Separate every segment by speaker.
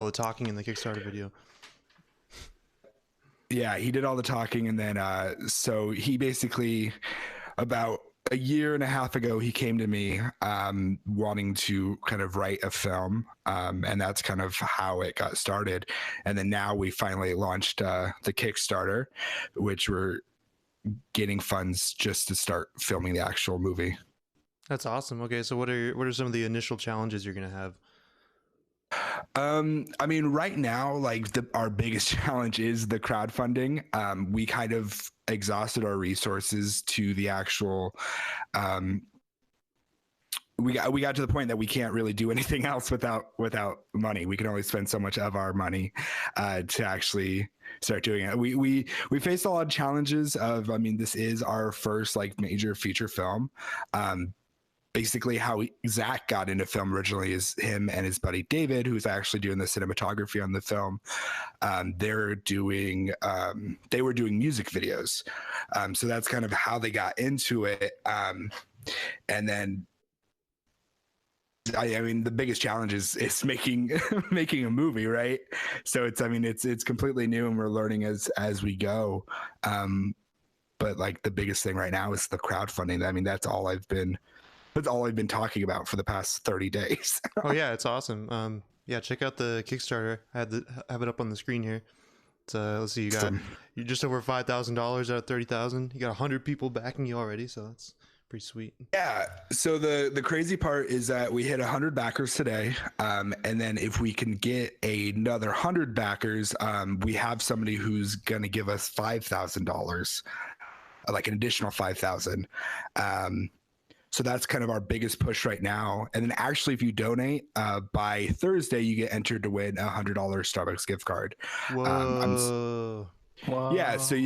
Speaker 1: all the talking in the Kickstarter video.
Speaker 2: Yeah, he did all the talking, and then so he basically about a year and a half ago he came to me wanting to kind of write a film, and that's kind of how it got started. And then now we finally launched the Kickstarter, which we're getting funds just to start filming the actual movie.
Speaker 1: That's awesome. Okay, so what are some of the initial challenges you're gonna have?
Speaker 2: I mean, right now, like our biggest challenge is the crowdfunding. We kind of exhausted our resources to the actual. We got to the point that we can't really do anything else without money. We can only spend so much of our money to actually start doing it. We faced a lot of challenges of. I mean, this is our first like major feature film. Basically how Zach got into film originally is him and his buddy David, who's actually doing the cinematography on the film. They were doing music videos. So that's kind of how they got into it. And then I mean, the biggest challenge is making making a movie, right? So it's completely new, and we're learning as we go. But like the biggest thing right now is the crowdfunding. I mean, that's all I've been talking about for the past 30 days.
Speaker 1: Oh yeah, it's awesome. Yeah, check out the Kickstarter. I have it up on the screen here. It's, let's see, you're just over $5,000 out of 30,000. You got 100 people backing you already, so that's pretty sweet.
Speaker 2: Yeah. So the crazy part is that we hit 100 backers today, and then if we can get another 100 backers, we have somebody who's going to give us $5,000, like an additional 5,000. So that's kind of our biggest push right now. And then actually, if you donate by Thursday, you get entered to win $100 Starbucks gift card.
Speaker 1: Whoa.
Speaker 3: Whoa.
Speaker 2: Yeah. So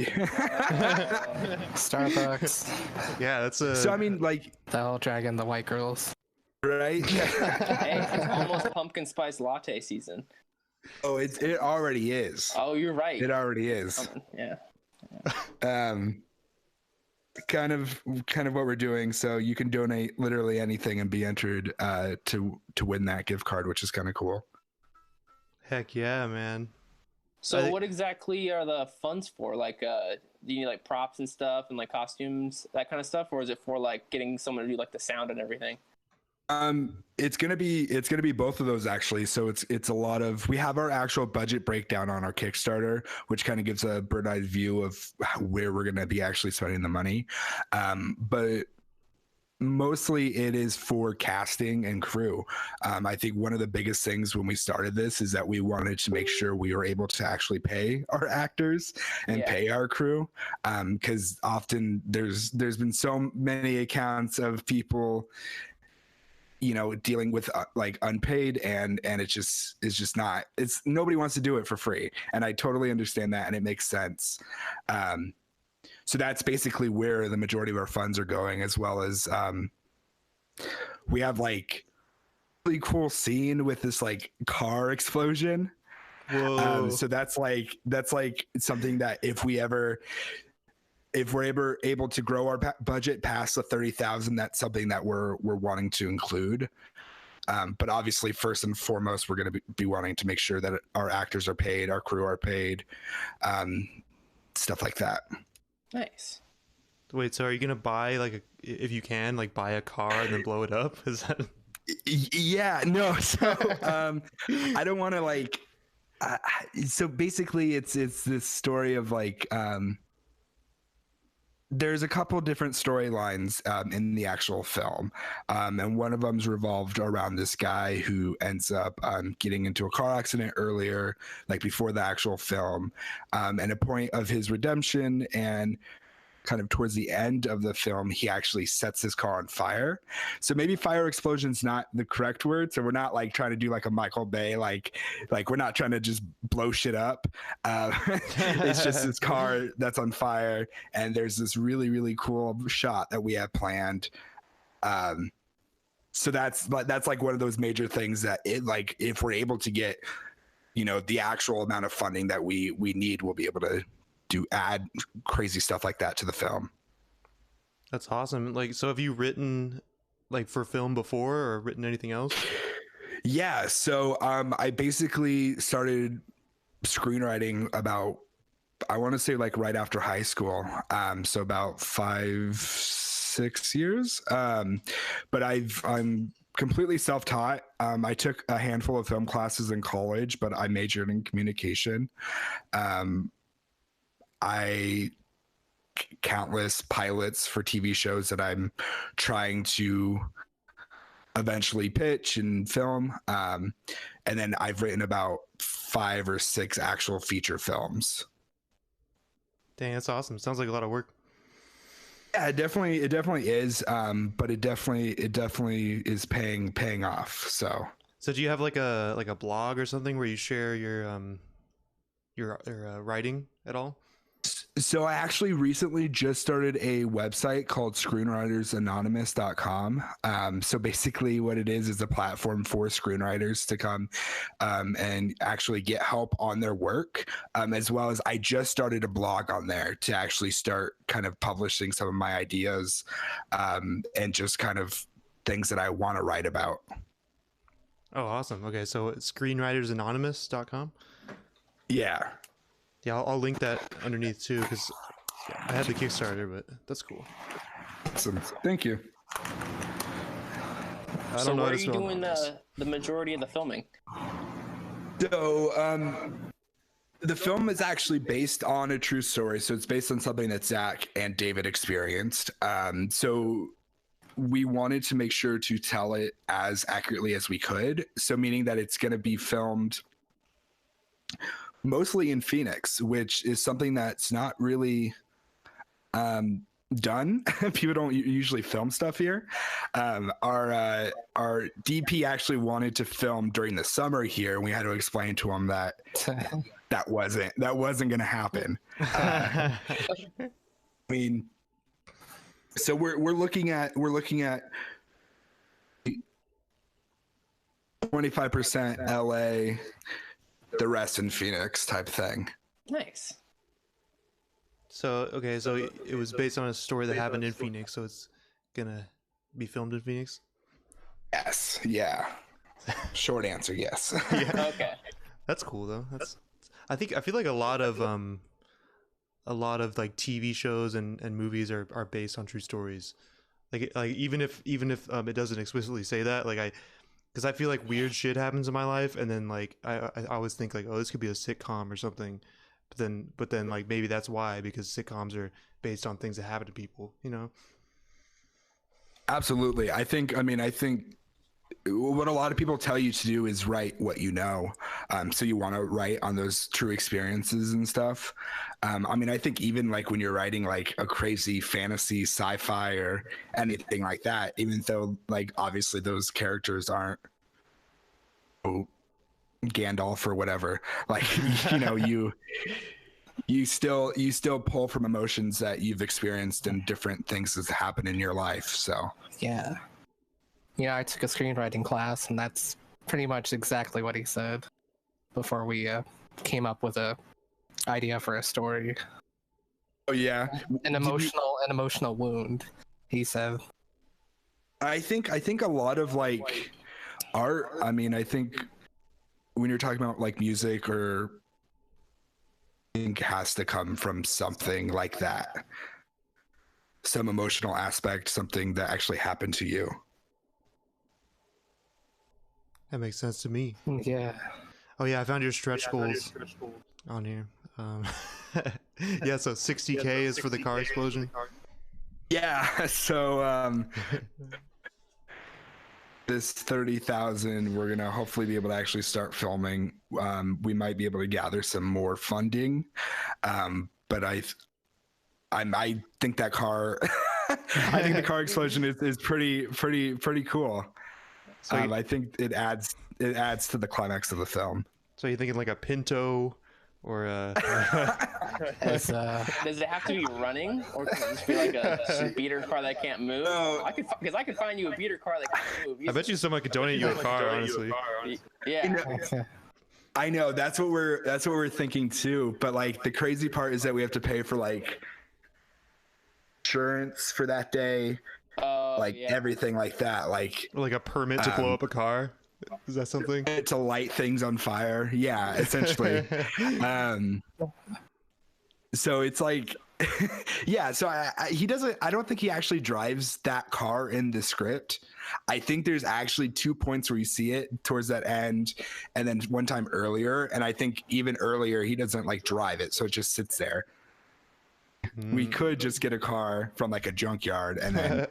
Speaker 3: Starbucks.
Speaker 1: Yeah, that's a.
Speaker 2: So I mean, like
Speaker 3: The whole dragon, the white girls.
Speaker 2: right?
Speaker 4: Hey, it's almost pumpkin spice latte season.
Speaker 2: Oh, it already is.
Speaker 4: Oh, you're right.
Speaker 2: It already is.
Speaker 4: Yeah.
Speaker 2: Kind of what we're doing. So you can donate literally anything and be entered to win that gift card, which is kind of cool.
Speaker 1: Heck yeah, man.
Speaker 4: So what exactly are the funds for? Like, do you need like props and stuff and like costumes, that kind of stuff, or is it for like getting someone to do like the sound and everything?
Speaker 2: It's gonna be both of those actually. So it's a lot of, we have our actual budget breakdown on our Kickstarter, which kind of gives a bird's eye view of where we're gonna be actually spending the money. But mostly it is for casting and crew. I think one of the biggest things when we started this is that we wanted to make sure we were able to actually pay our actors and pay our crew, because often there's been so many accounts of people dealing with like unpaid, and it's just not, nobody wants to do it for free, and I totally understand that, and it makes sense. So that's basically where the majority of our funds are going, as well as we have like really cool scene with this like car explosion.
Speaker 1: Whoa.
Speaker 2: So that's like something that if we're able to grow our budget past the 30,000, that's something that we're wanting to include. But obviously, first and foremost, we're going to be wanting to make sure that our actors are paid, our crew are paid, stuff like that.
Speaker 4: Nice.
Speaker 1: Wait, so are you gonna buy if you can, like buy a car and then blow it up? Is that?
Speaker 2: Yeah, no. So I don't want to like. So basically, it's this story of like. There's a couple different storylines in the actual film, and one of them's revolved around this guy who ends up getting into a car accident earlier, like before the actual film, and a point of his redemption, and kind of towards the end of the film, he actually sets his car on fire. So maybe fire explosion's not the correct word. So we're not like trying to do like a Michael Bay, like we're not trying to just blow shit up. It's just this car that's on fire, and there's this really, really cool shot that we have planned. So that's like one of those major things that if we're able to get, the actual amount of funding that we need, we'll be able to add crazy stuff like that to the film.
Speaker 1: That's awesome. Like, so have you written like for film before, or written anything else?
Speaker 2: Yeah, so I basically started screenwriting about, I want to say like right after high school. So about 5-6 years. But I'm completely self-taught. I took a handful of film classes in college, but I majored in communication. I countless pilots for TV shows that I'm trying to eventually pitch and film. And then I've written about 5 or 6 actual feature films.
Speaker 1: Dang, that's awesome. Sounds like a lot of work.
Speaker 2: Yeah, it definitely is. But it definitely is paying off. So
Speaker 1: So do you have like a blog or something where you share your writing at all?
Speaker 2: So I actually recently just started a website called screenwritersanonymous.com. So basically what it is a platform for screenwriters to come and actually get help on their work, as well as I just started a blog on there to actually start kind of publishing some of my ideas and just kind of things that I want to write about.
Speaker 1: Oh, awesome. Okay, so it's screenwritersanonymous.com.
Speaker 2: Yeah.
Speaker 1: Yeah, I'll link that underneath too, because I had the Kickstarter, but that's cool.
Speaker 2: Awesome. Thank you.
Speaker 1: I
Speaker 4: So
Speaker 1: don't know how
Speaker 4: where
Speaker 1: to
Speaker 4: are you
Speaker 1: spell
Speaker 4: doing
Speaker 1: anonymous.
Speaker 4: the majority of the filming?
Speaker 2: So the film is actually based on a true story. So it's based on something that Zach and David experienced. So we wanted to make sure to tell it as accurately as we could. So meaning that it's going to be filmed mostly in Phoenix, which is something that's not really done. People don't usually film stuff here. Our DP actually wanted to film during the summer here, and we had to explain to him that that wasn't going to happen. I mean, so we're looking at 25% LA, the rest in Phoenix type thing.
Speaker 4: Nice.
Speaker 1: So okay, so it was based on a story that happened in Phoenix, so it's gonna be filmed in Phoenix.
Speaker 2: Yes. Yeah. Short answer, yes.
Speaker 1: Yeah,
Speaker 4: Okay.
Speaker 1: that's cool though. I feel like a lot of like TV shows and movies are based on true stories. Like even if it doesn't explicitly say that, like because I feel like weird shit happens in my life, and then like I always think like, oh, this could be a sitcom or something, but then like maybe that's why, because sitcoms are based on things that happen to people, you know.
Speaker 2: Absolutely. I think what a lot of people tell you to do is write what you know. So you want to write on those true experiences and stuff. I mean, I think even like when you're writing like a crazy fantasy, sci-fi, or anything like that, even though like obviously those characters aren't Gandalf or whatever, like you know, you still pull from emotions that you've experienced and different things that happen in your life. So
Speaker 3: Yeah. Yeah, I took a screenwriting class, and that's pretty much exactly what he said before we came up with a idea for a story.
Speaker 2: oh yeah,
Speaker 3: An emotional wound, he said.
Speaker 2: I think a lot of like art. I mean, I think when you're talking about like music or think has to come from something like that, some emotional aspect, something that actually happened to you.
Speaker 1: That makes sense to me.
Speaker 3: Yeah.
Speaker 1: Oh yeah, I found your stretch goals on here. Yeah, so 60K is for the car explosion.
Speaker 2: Yeah, so this 30,000, we're gonna hopefully be able to actually start filming. We might be able to gather some more funding, but I think that car, I think the car explosion is pretty cool.
Speaker 1: So
Speaker 2: I think it adds to the climax of the film.
Speaker 1: so you're thinking like a Pinto or a
Speaker 3: It's,
Speaker 4: Does it have to be running, or can it just be like a beater car that can't move?
Speaker 2: No.
Speaker 4: I could find you a beater car that can't move.
Speaker 1: I bet you someone could donate you a car, honestly.
Speaker 4: Yeah.
Speaker 2: I know that's what we're thinking too. But like the crazy part is that we have to pay for like insurance for that day,
Speaker 4: Oh,
Speaker 2: like
Speaker 4: yeah.
Speaker 2: everything like that. Like
Speaker 1: Or like a permit to blow up a car. Is that something?
Speaker 2: To light things on fire. Yeah, essentially. So it's like, yeah. So he doesn't. I don't think he actually drives that car in the script. I think there's actually 2 points where you see it towards that end, and then one time earlier. And I think even earlier he doesn't like drive it, so it just sits there. We could just get a car from like a junkyard and then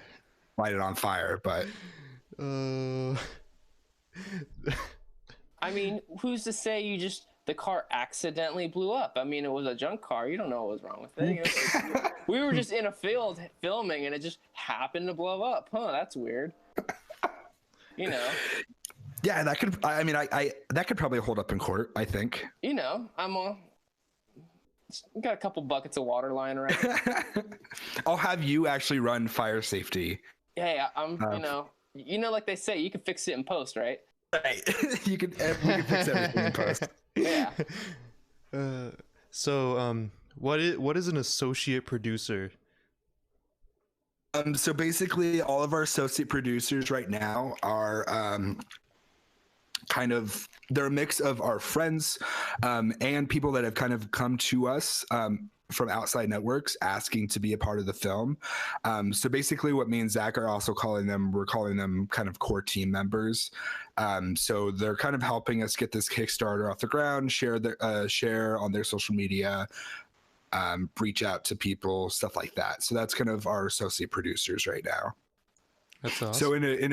Speaker 2: light it on fire, but.
Speaker 4: I mean, who's to say the car accidentally blew up? I mean, it was a junk car. You don't know what was wrong with it. We were just in a field filming, and it just happened to blow up. Huh? That's weird. You know.
Speaker 2: Yeah, that could. I mean, I that could probably hold up in court. I think.
Speaker 4: You know, got a couple buckets of water lying around.
Speaker 2: I'll have you actually run fire safety.
Speaker 4: Hey, you know, like they say, you can fix it in post, right?
Speaker 2: Right. You can fix everything in post.
Speaker 4: Yeah.
Speaker 1: So, what is an associate producer?
Speaker 2: So basically, all of our associate producers right now are they're a mix of our friends and people that have kind of come to us from outside networks asking to be a part of the film. So basically what me and Zach are also we're calling them kind of core team members. So they're kind of helping us get this Kickstarter off the ground, share on their social media, reach out to people, stuff like that. So that's kind of our associate producers right now.
Speaker 1: That's awesome.
Speaker 2: So in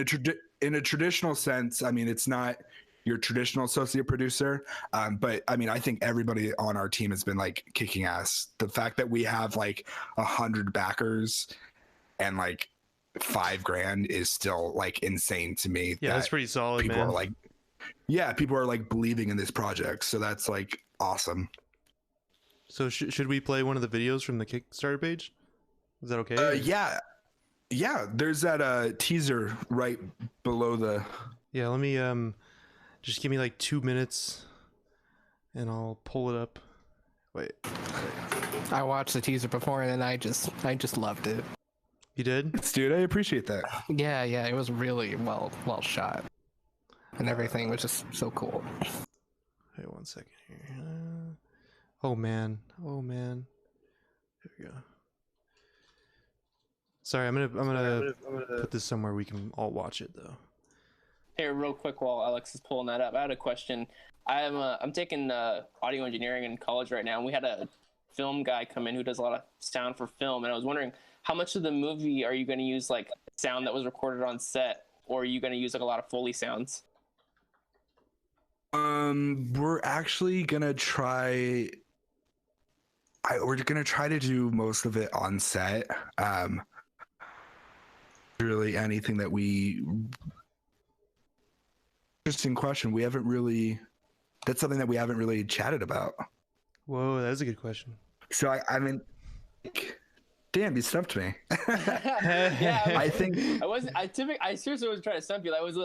Speaker 2: a traditional sense, I mean, it's not your traditional associate producer, but I mean, I think everybody on our team has been like kicking ass. The fact that we have like 100 backers and like $5,000 is still like insane to me.
Speaker 1: Yeah, that's pretty solid,
Speaker 2: people
Speaker 1: man.
Speaker 2: Are like, people are like believing in this project, so that's like awesome.
Speaker 1: So should we play one of the videos from the Kickstarter page? Is that okay?
Speaker 2: Yeah. There's that teaser right below the.
Speaker 1: Yeah, let me just give me like 2 minutes, and I'll pull it up. Wait.
Speaker 3: I watched the teaser before, and I just loved it.
Speaker 1: You did?
Speaker 2: Dude, I appreciate that.
Speaker 3: Yeah, it was really well shot, and everything was just so cool.
Speaker 1: Wait 1 second here. Oh man. Here we go. Sorry, I'm gonna put this somewhere we can all watch it though.
Speaker 4: Here, real quick, while Alex is pulling that up, I had a question. I'm taking audio engineering in college right now, and we had a film guy come in who does a lot of sound for film, and I was wondering, how much of the movie are you going to use like sound that was recorded on set, or are you going to use like a lot of Foley sounds?
Speaker 2: We're actually gonna try. We're gonna try to do most of it on set. Really, anything that we. Interesting question. We haven't really. That's something that we haven't really chatted about.
Speaker 1: Whoa, that is a good question.
Speaker 2: So I mean, damn, you stumped me.
Speaker 4: Yeah,
Speaker 2: I think
Speaker 4: I seriously was trying to stump you. It was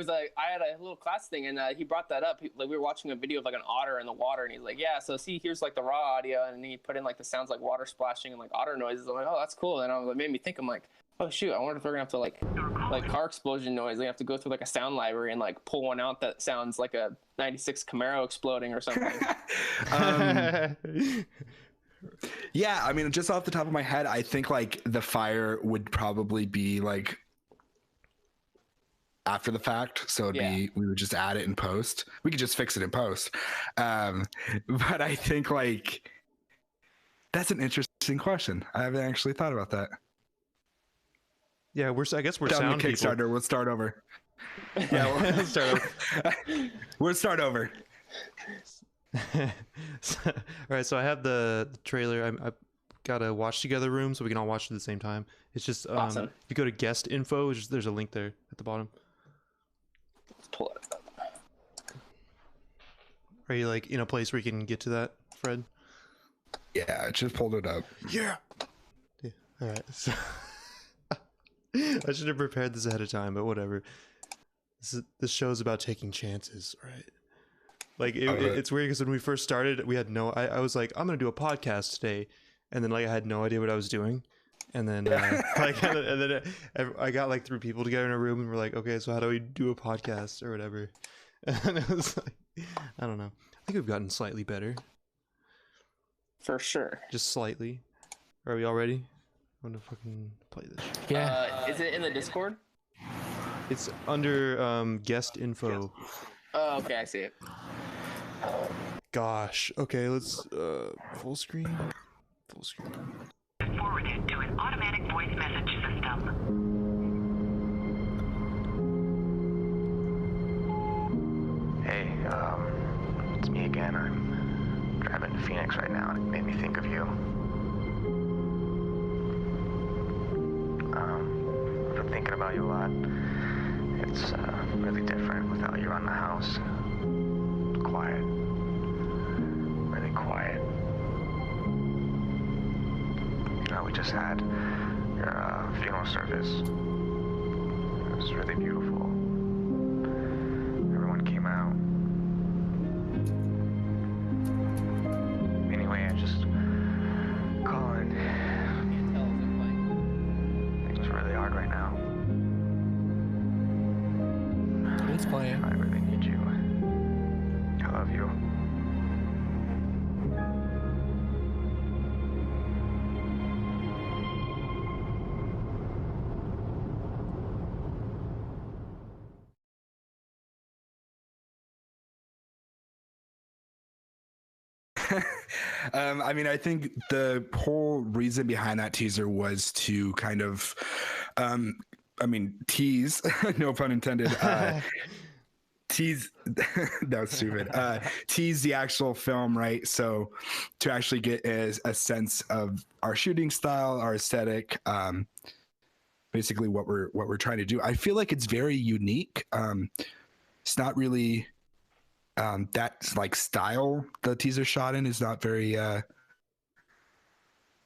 Speaker 4: like I had a little class thing, and he brought that up. Like we were watching a video of like an otter in the water, and he's like, "Yeah, so see, here's like the raw audio," and he put in like the sounds like water splashing and like otter noises. I'm like, "Oh, that's cool." And it made me think. I'm like, "Oh shoot, I wonder if they're gonna have to like car explosion noise. They have to go through like a sound library and like pull one out that sounds like a '96 Camaro exploding or something."
Speaker 2: Yeah, I mean, just off the top of my head, I think like the fire would probably be like after the fact. So we would just add it in post. We could just fix it in post. But I think like that's an interesting question. I haven't actually thought about that.
Speaker 1: Yeah, I guess we're
Speaker 2: down
Speaker 1: sound
Speaker 2: the Kickstarter.
Speaker 1: people.
Speaker 2: We'll start over. Yeah,
Speaker 1: Let's start over.
Speaker 2: We'll start over.
Speaker 1: All right, so I have the trailer. I got a watch together room so we can all watch it at the same time. It's just
Speaker 4: Awesome.
Speaker 1: If you go to guest info, there's a link there at the bottom.
Speaker 4: Let's pull it up.
Speaker 1: Are you like in a place where you can get to that, Fred?
Speaker 2: Yeah, I just pulled it up.
Speaker 1: Yeah. All right. So I should have prepared this ahead of time, but whatever. This show's about taking chances, right? Like it's weird because when we first started, we had I was like, I'm gonna do a podcast today, and then like I had no idea what I was doing, And then I got like 3 people together in a room and we're like, okay, so how do we do a podcast or whatever? And it was like, I don't know. I think we've gotten slightly better.
Speaker 4: For sure.
Speaker 1: Just slightly. Are we all ready? I'm gonna fucking play this shit.
Speaker 3: Yeah.
Speaker 4: Is it in the Discord?
Speaker 1: It's under guest info.
Speaker 4: Oh, okay, I see it.
Speaker 1: Gosh. Okay, let's full screen. Full screen.
Speaker 5: Forwarded to an automatic voice message system.
Speaker 6: Hey, it's me again. I'm driving to Phoenix right now, and it made me think of you. I've been thinking about you a lot. It's really different without you around the house. Quiet. Really quiet. You know, we just had your funeral service. It was really beautiful. Everyone came out. Anyway, I just calling. Things are really hard right now.
Speaker 3: He's playing.
Speaker 6: I really need you. I love you.
Speaker 2: I mean, I think the whole reason behind that teaser was to kind of, tease, no pun intended, tease, that was stupid, tease the actual film, right? So to actually get a sense of our shooting style, our aesthetic, basically what we're trying to do. I feel like it's very unique. It's not really that like style the teaser shot in is not very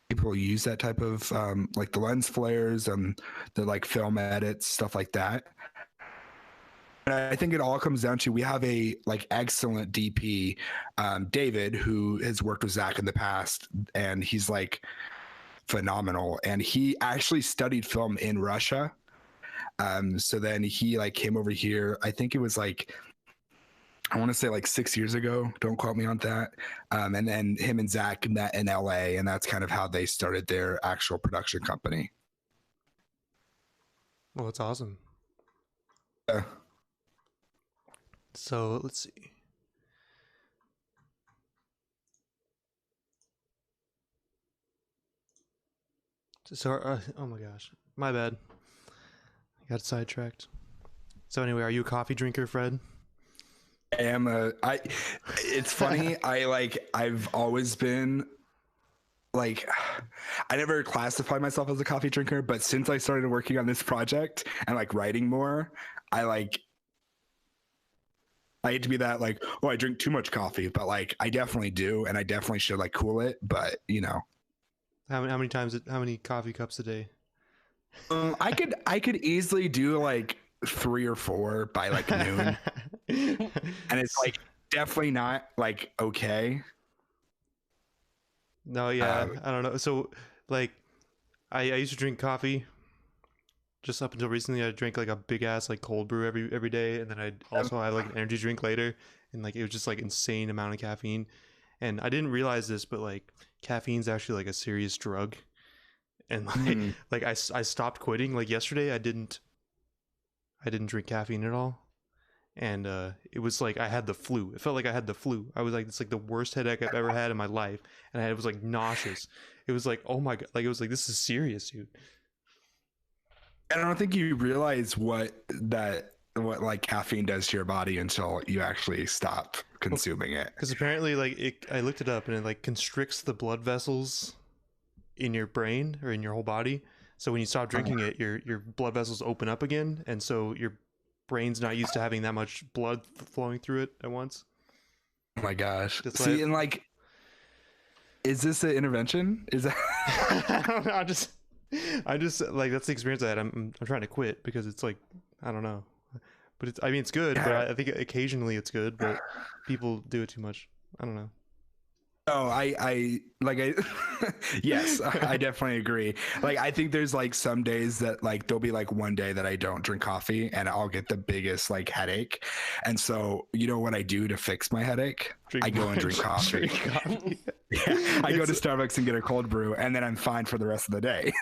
Speaker 2: people use that type of like the lens flares and the like film edits, stuff like that. And I think it all comes down to we have a like excellent DP, David, who has worked with Zach in the past, and he's like phenomenal. And he actually studied film in Russia. So then he like came over here. I think it was like, I want to say like 6 years ago. Don't quote me on that. And then him and Zach met in LA, and that's kind of how they started their actual production company.
Speaker 1: Well, that's awesome.
Speaker 2: Yeah.
Speaker 1: So let's see. So, oh my gosh, my bad. I got sidetracked. So anyway, are you a coffee drinker, Fred?
Speaker 2: It's funny. I've always been like, I never classified myself as a coffee drinker, but since I started working on this project and like writing more, I hate to be that like, oh, I drink too much coffee, but like I definitely do, and I definitely should like cool it. But you know,
Speaker 1: how many coffee cups a day?
Speaker 2: I could easily do like 3 or 4 by like noon. And it's like definitely not like okay.
Speaker 1: No, yeah, I don't know. So like I used to drink coffee just up until recently. I drank like a big ass like cold brew every day, and then I'd also have like an energy drink later, and like it was just like insane amount of caffeine. And I didn't realize this, but like caffeine's actually like a serious drug. And like like I stopped quitting. Like yesterday I didn't drink caffeine at all. And it was like I had the flu. It felt like I had the flu. I was like, it's like the worst headache I've ever had in my life, and I was like nauseous. It was like, oh my god, like it was like, this is serious, dude.
Speaker 2: I don't think you realize what like caffeine does to your body until you actually stop consuming it.
Speaker 1: Because apparently, like I looked it up, and it like constricts the blood vessels in your brain or in your whole body. So when you stop drinking it, your blood vessels open up again, and so your brain's not used to having that much blood flowing through it at once.
Speaker 2: Oh my gosh.
Speaker 1: Just
Speaker 2: See,
Speaker 1: like,
Speaker 2: and like, is this an intervention? Is that
Speaker 1: I don't know, I just like, that's the experience I had. I'm trying to quit because it's like, I don't know, but it's, I mean, it's good, but I think occasionally it's good, but people do it too much. I don't know.
Speaker 2: Oh, yes, I definitely agree. Like, I think there's like some days that like there'll be like one day that I don't drink coffee and I'll get the biggest like headache. And so, you know what I do to fix my headache? I go and drink coffee.
Speaker 1: Drink coffee.
Speaker 2: Yeah, I go to Starbucks and get a cold brew, and then I'm fine for the rest of the day.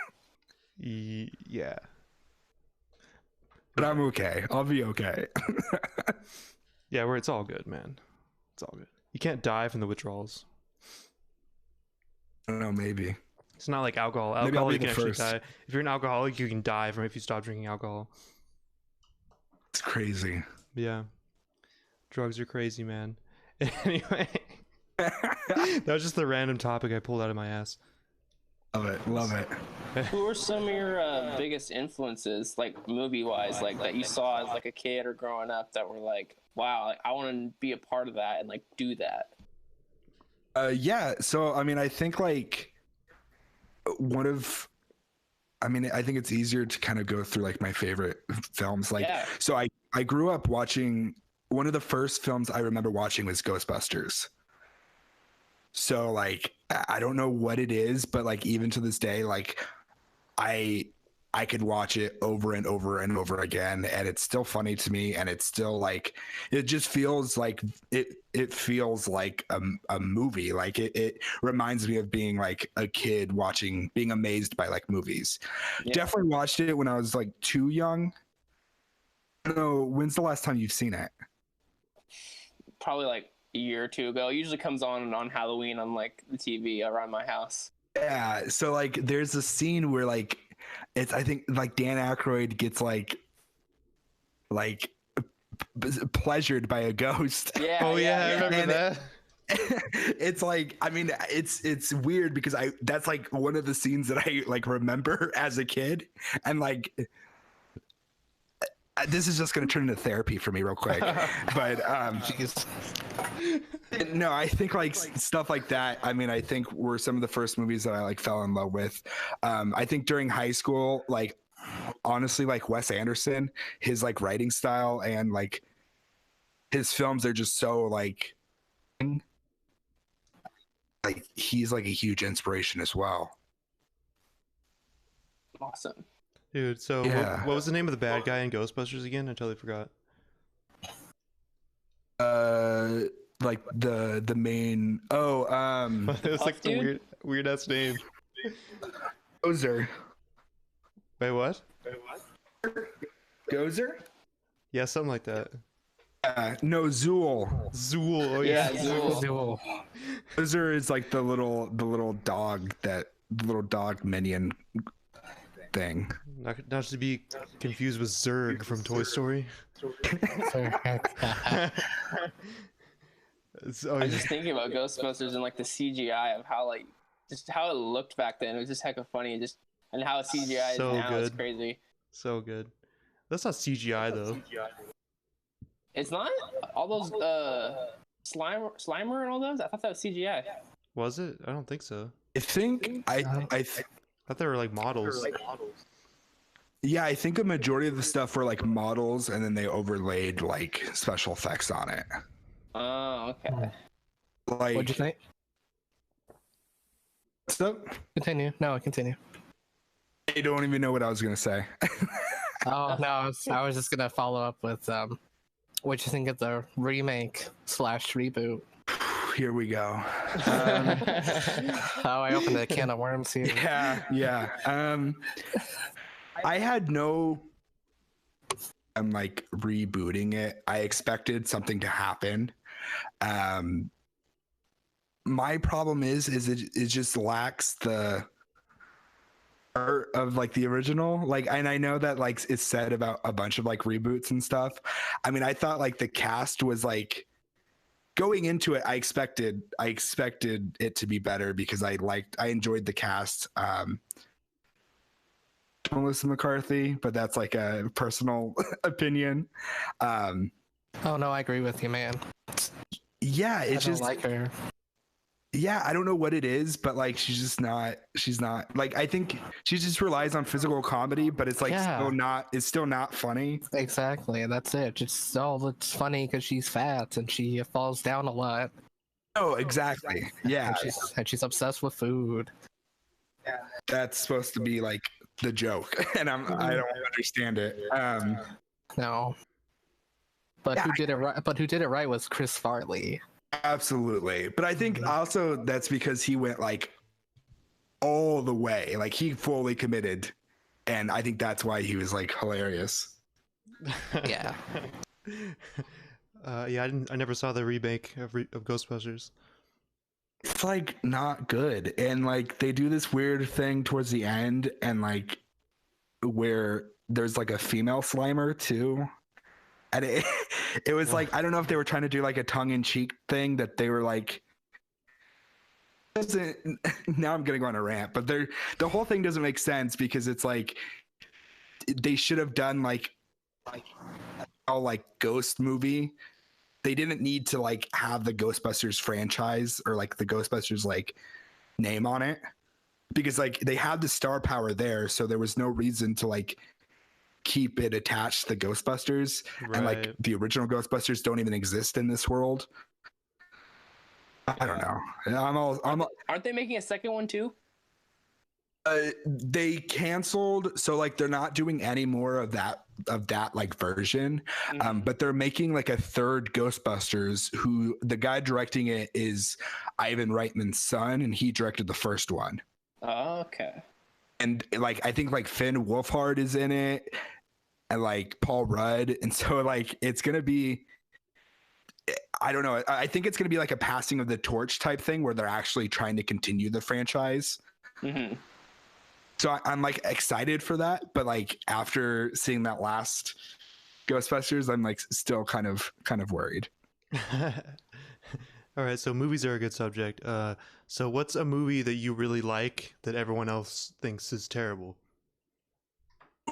Speaker 1: Yeah.
Speaker 2: But I'm okay. I'll be okay.
Speaker 1: Yeah, where it's all good, man. It's all good. You can't die from the withdrawals.
Speaker 2: I don't know, maybe.
Speaker 1: It's not like alcohol.
Speaker 2: Maybe I'll
Speaker 1: Alcohol,
Speaker 2: be
Speaker 1: you can
Speaker 2: the
Speaker 1: actually
Speaker 2: first.
Speaker 1: die. If you're an alcoholic, you can die from if you stop drinking alcohol.
Speaker 2: It's crazy.
Speaker 1: Yeah. Drugs are crazy, man. Anyway. That was just the random topic I pulled out of my ass.
Speaker 2: Love it. Love it.
Speaker 4: Who were some of your biggest influences, like movie-wise, like that you saw as like a kid or growing up that were like, wow, like, I want to be a part of that and like do that?
Speaker 2: Yeah. So, I mean, I think like I think it's easier to kind of go through like my favorite films. Like,
Speaker 4: Yeah.
Speaker 2: so I grew up watching, one of the first films I remember watching was Ghostbusters. So like, I don't know what it is, but like even to this day, like I could watch it over and over and over again, and it's still funny to me, and it's still like, it just feels like it feels like a movie. Like it reminds me of being like a kid watching, being amazed by like movies.
Speaker 4: Yeah.
Speaker 2: Definitely watched it when I was like too young. I don't know, when's the last time you've seen it?
Speaker 4: Probably like a year or two ago. It usually comes on Halloween on like the TV around my house.
Speaker 2: Yeah, so like there's a scene where like it's, I think like Dan Aykroyd gets like pleasured by a ghost.
Speaker 4: Yeah.
Speaker 1: Oh yeah, I remember
Speaker 2: And
Speaker 1: that.
Speaker 2: It's like, I mean, it's weird because that's like one of the scenes that I like remember as a kid, and like this is just going to turn into therapy for me real quick. But
Speaker 3: Jeez.
Speaker 2: no, I think like stuff like that, I mean, I think were some of the first movies that I like fell in love with. I think during high school, like honestly, like Wes Anderson, his like writing style and like his films are just so like he's like a huge inspiration as well.
Speaker 4: Awesome.
Speaker 1: Dude, so
Speaker 2: Yeah.
Speaker 1: what was the name of the bad guy in Ghostbusters again? I totally forgot.
Speaker 2: Like the main
Speaker 1: It was like the
Speaker 4: dude?
Speaker 1: weird ass name.
Speaker 2: Gozer.
Speaker 1: Wait, what?
Speaker 2: Gozer?
Speaker 1: Yeah, something like that.
Speaker 2: No, Zool.
Speaker 1: Zool. Oh yeah.
Speaker 4: Yeah, Zool.
Speaker 3: Zool.
Speaker 2: Gozer is like the little dog, that the little dog minion thing.
Speaker 1: Not to be confused with Zurg from Toy Story. Oh,
Speaker 4: I was just thinking about Ghostbusters and like the CGI of how like just how it looked back then. It was just hecka funny, and how CGI
Speaker 1: So
Speaker 4: is now is
Speaker 1: good.
Speaker 4: crazy.
Speaker 1: so good. That's not CGI though.
Speaker 4: It's not all those Slimer and all those. I thought that was CGI.
Speaker 1: Was it? I don't think so.
Speaker 2: I think
Speaker 1: I thought they were like models.
Speaker 2: yeah, I think a majority of the stuff were like models, and then they overlaid like special effects on it.
Speaker 4: Oh, okay.
Speaker 2: Like,
Speaker 3: What'd you think?
Speaker 2: so
Speaker 3: Continue. No, continue.
Speaker 2: I don't even know what I was gonna say.
Speaker 3: Oh no, I was just gonna follow up with what you think of the remake / reboot?
Speaker 2: Here we go.
Speaker 3: Oh, I opened a can of worms here.
Speaker 2: Yeah. I had no. I'm like rebooting it. I expected something to happen. My problem is it just lacks the art of like the original. Like, and I know that like it's said about a bunch of like reboots and stuff. I mean, I thought like the cast was like, going into it, I expected it to be better because I enjoyed the cast. Melissa McCarthy, but that's like a personal opinion.
Speaker 3: Oh no, I agree with you, man.
Speaker 2: Yeah,
Speaker 3: I
Speaker 2: it's
Speaker 3: don't
Speaker 2: just
Speaker 3: like her.
Speaker 2: yeah, I don't know what it is, but like she's not like, I think she just relies on physical comedy, but it's like still not funny.
Speaker 3: Exactly, that's it. Just it's funny because she's fat and she falls down a lot.
Speaker 2: Oh, exactly. Yeah,
Speaker 3: and she's obsessed with food.
Speaker 2: that's supposed to be like the joke, and I don't understand it.
Speaker 3: No. But
Speaker 2: Yeah,
Speaker 3: who did it right? But who did it right was Chris Farley.
Speaker 2: absolutely. But I think also that's because he went like all the way, like he fully committed, and I think that's why he was like hilarious.
Speaker 3: Yeah.
Speaker 1: Yeah, I never saw the remake of Ghostbusters.
Speaker 2: It's like not good, and like they do this weird thing towards the end, and like where there's like a female Slimer too, and it was like I don't know if they were trying to do like a tongue-in-cheek thing that they were like. Now I'm gonna go on a rant, but the whole thing doesn't make sense because it's like they should have done like ghost movie. They didn't need to like have the Ghostbusters franchise or like the Ghostbusters like name on it because like they had the star power there, so there was no reason to like keep it attached to the Ghostbusters.
Speaker 1: Right.
Speaker 2: And like the original Ghostbusters don't even exist in this world. I don't know.
Speaker 4: Aren't they making a second one too?
Speaker 2: They canceled, so like they're not doing any more of that like version. But they're making like a third Ghostbusters. Who the guy directing it is Ivan Reitman's son, and he directed the first one.
Speaker 4: Oh, okay.
Speaker 2: And like I think like Finn Wolfhard is in it, and like Paul Rudd, and so like it's gonna be. I don't know. I think it's gonna be like a passing of the torch type thing where they're actually trying to continue the franchise.
Speaker 4: Mm-hmm.
Speaker 2: So I'm like excited for that, but like after seeing that last Ghostbusters, I'm like still kind of worried.
Speaker 1: All right, so movies are a good subject. So what's a movie that you really like that everyone else thinks is terrible?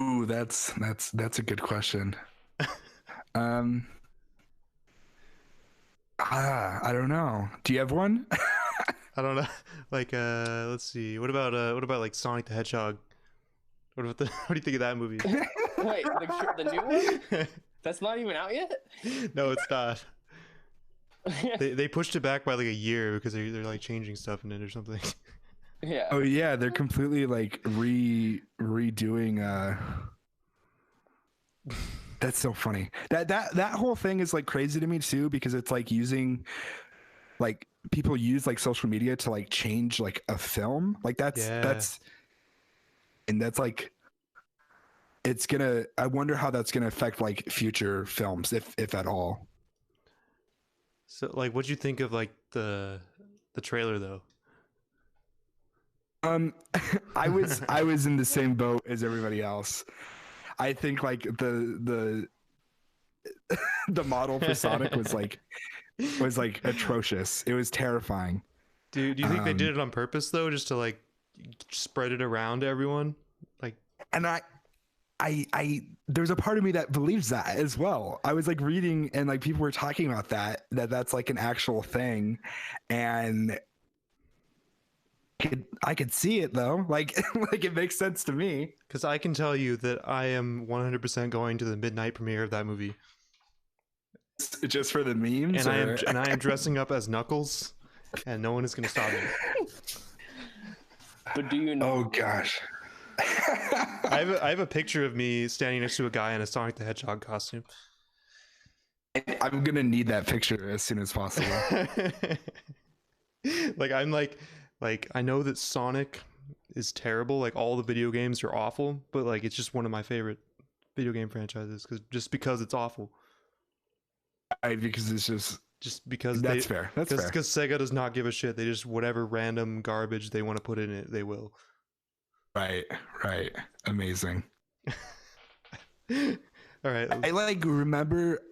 Speaker 2: Ooh, that's a good question. I don't know. Do you have one?
Speaker 1: I don't know. Like, let's see. What about like Sonic the Hedgehog? What do you think of that movie?
Speaker 4: Wait, the new one? That's not even out yet?
Speaker 1: No, it's not. They pushed it back by like a year because they're like changing stuff in it or something.
Speaker 4: Yeah.
Speaker 2: Oh yeah, they're completely like redoing. That's so funny. That whole thing is like crazy to me too because it's like using like people use like social media to like change like a film. Like that's like it's gonna. I wonder how that's gonna affect like future films, if at all.
Speaker 1: So, like, what'd you think of like the trailer though?
Speaker 2: I was in the same boat as everybody else. I think like the model for Sonic was like atrocious. It was terrifying.
Speaker 1: Do you think they did it on purpose though, just to like spread it around to everyone? Like, and I there's a part of me that believes that as well. I was like reading and like people were talking about that's like an actual thing, and I could see it though. Like like it makes sense to me. Because I can tell you that I am 100% going to the midnight premiere of that movie.
Speaker 2: Just for the memes,
Speaker 1: and I am dressing up as Knuckles, and no one is going to stop me.
Speaker 4: But do you know?
Speaker 2: Oh gosh.
Speaker 1: I have a picture of me standing next to a guy in a Sonic the Hedgehog costume.
Speaker 2: I'm gonna need that picture as soon as possible.
Speaker 1: Like I'm like I know that Sonic is terrible. Like all the video games are awful, but like it's just one of my favorite video game franchises because it's awful.
Speaker 2: Because it's just because that's fair. That's fair.
Speaker 1: Because Sega does not give a shit. They just whatever random garbage they want to put in it, they will. Right.
Speaker 2: Amazing.
Speaker 1: All right.
Speaker 2: I like remember.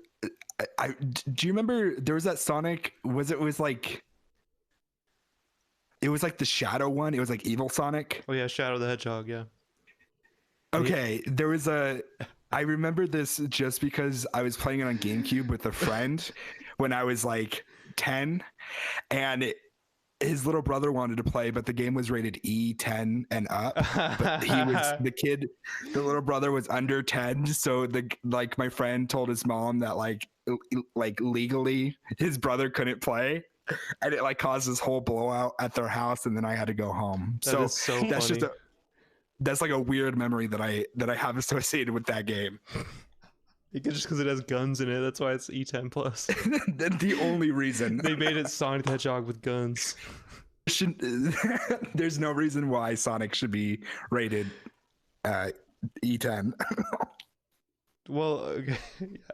Speaker 2: Do you remember there was that Sonic? It was like the Shadow one. It was like Evil Sonic.
Speaker 1: Oh yeah, Shadow the Hedgehog. Yeah.
Speaker 2: Okay, there was I remember this just because I was playing it on GameCube with a friend when I was like 10, and his little brother wanted to play, but the game was rated E10 and up. But the little brother was under 10, so my friend told his mom that like legally his brother couldn't play. and it like caused this whole blowout at their house, and then I had to go home.
Speaker 1: That is so
Speaker 2: that's
Speaker 1: funny.
Speaker 2: that's like a weird memory that I have associated with that game.
Speaker 1: Just because it has guns in it, that's why it's E10 plus.
Speaker 2: That's the only reason.
Speaker 1: They made it Sonic the Hedgehog with guns.
Speaker 2: There's no reason why Sonic should be rated E10.
Speaker 1: Well, okay.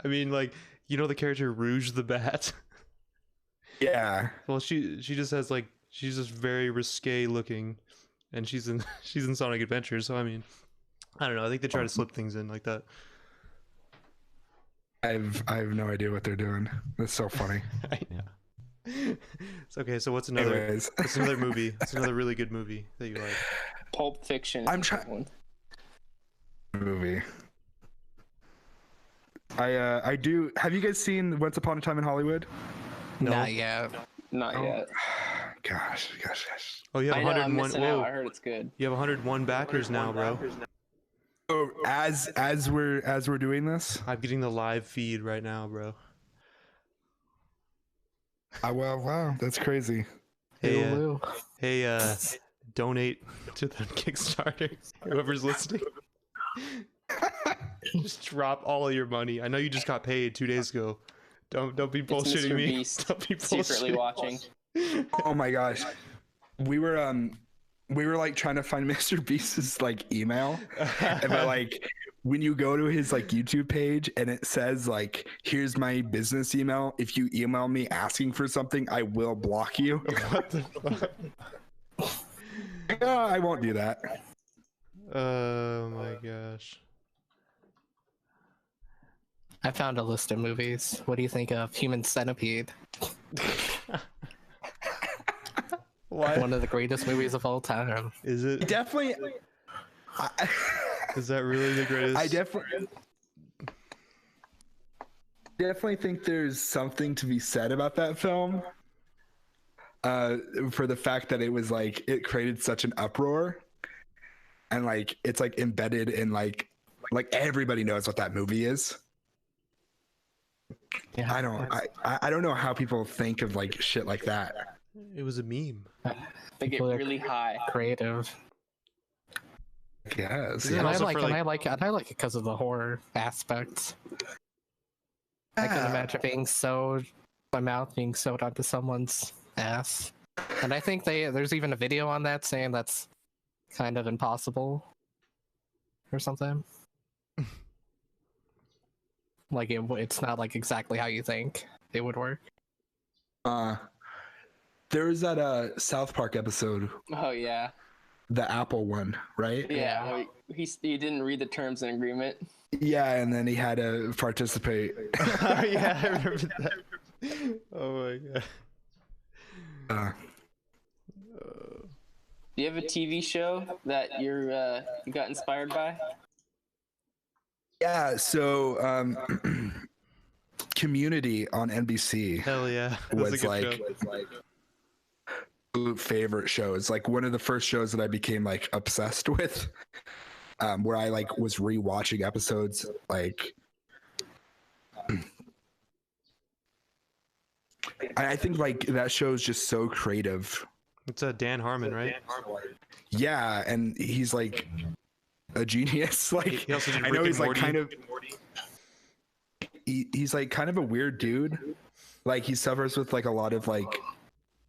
Speaker 1: I mean, like, you know the character Rouge the Bat?
Speaker 2: Yeah.
Speaker 1: Well, she just has like, she's just very risque looking, and she's in Sonic Adventure. So I mean, I don't know. I think they try to slip things in like that.
Speaker 2: I have no idea what they're doing. That's so funny.
Speaker 1: I know. It's okay. So what's another?
Speaker 2: Anyways.
Speaker 1: What's another movie? What's another really good movie that you like?
Speaker 4: Pulp Fiction.
Speaker 2: I'm trying. Movie. I do. Have you guys seen Once Upon a Time in Hollywood?
Speaker 1: No.
Speaker 3: Not yet.
Speaker 4: Not yet.
Speaker 2: Gosh.
Speaker 1: Oh, you have
Speaker 4: I know, I'm
Speaker 1: 101.
Speaker 4: missing out.
Speaker 1: Whoa,
Speaker 4: I heard it's good.
Speaker 1: you have 101 backers now, bro.
Speaker 2: Oh, as we're doing this.
Speaker 1: I'm getting the live feed right now, bro.
Speaker 2: Well, wow, that's crazy.
Speaker 1: Hey,
Speaker 3: Ooh,
Speaker 1: donate to the Kickstarter. Whoever's listening, just drop all of your money. I know you just got paid 2 days ago. Don't be
Speaker 4: It's
Speaker 1: bullshitting
Speaker 4: Mr.
Speaker 1: me.
Speaker 4: Beast
Speaker 1: Don't be
Speaker 4: secretly
Speaker 1: bullshitting.
Speaker 4: watching.
Speaker 2: Oh my gosh, we were like trying to find Mr. Beast's like email, but like when you go to his like YouTube page and it says like, here's my business email, if you email me asking for something, I will block you.
Speaker 1: What the fuck?
Speaker 2: I won't do that.
Speaker 1: Oh my gosh.
Speaker 3: I found a list of movies. What do you think of Human Centipede?
Speaker 1: Why?
Speaker 3: One of the greatest movies of all time.
Speaker 1: Is it?
Speaker 2: Definitely.
Speaker 1: Is that really the greatest?
Speaker 2: I definitely think there's something to be said about that film. For the fact that it was like, it created such an uproar, and like it's like embedded in like everybody knows what that movie is.
Speaker 3: Yeah,
Speaker 2: I don't know how people think of like shit like that.
Speaker 1: It was a meme.
Speaker 4: They get
Speaker 3: People are
Speaker 4: really high.
Speaker 3: creative.
Speaker 2: Yes.
Speaker 1: Is it
Speaker 3: And I
Speaker 1: also
Speaker 3: like,
Speaker 1: for,
Speaker 3: and
Speaker 1: like-
Speaker 3: I like it because of the horror aspects. I can imagine my mouth being sewed onto someone's ass. And I think there's even a video on that saying that's kind of impossible or something. Like it's not like exactly how you think it would work.
Speaker 2: There was that South Park episode,
Speaker 4: Oh yeah.
Speaker 2: the Apple one, right?
Speaker 4: Yeah. He didn't read the terms and agreement.
Speaker 2: Yeah, and then he had to participate.
Speaker 1: Oh yeah, I remember that. Oh my god.
Speaker 4: Do you have a TV show that you got inspired by?
Speaker 2: Yeah, so Community on NBC
Speaker 1: Hell yeah. That's a
Speaker 2: was
Speaker 1: good
Speaker 2: like
Speaker 1: show.
Speaker 2: absolute favorite shows. Like one of the first shows that I became like obsessed with, where I like was rewatching episodes. Like, I think like that show is just so creative.
Speaker 1: It's Dan Harmon, right?
Speaker 2: Yeah, and he's like a genius. Like,
Speaker 1: He also did
Speaker 2: I
Speaker 1: Rick
Speaker 2: know
Speaker 1: and
Speaker 2: he's like
Speaker 1: Morty.
Speaker 2: kind of. He's like kind of a weird dude. Like he suffers with like a lot of like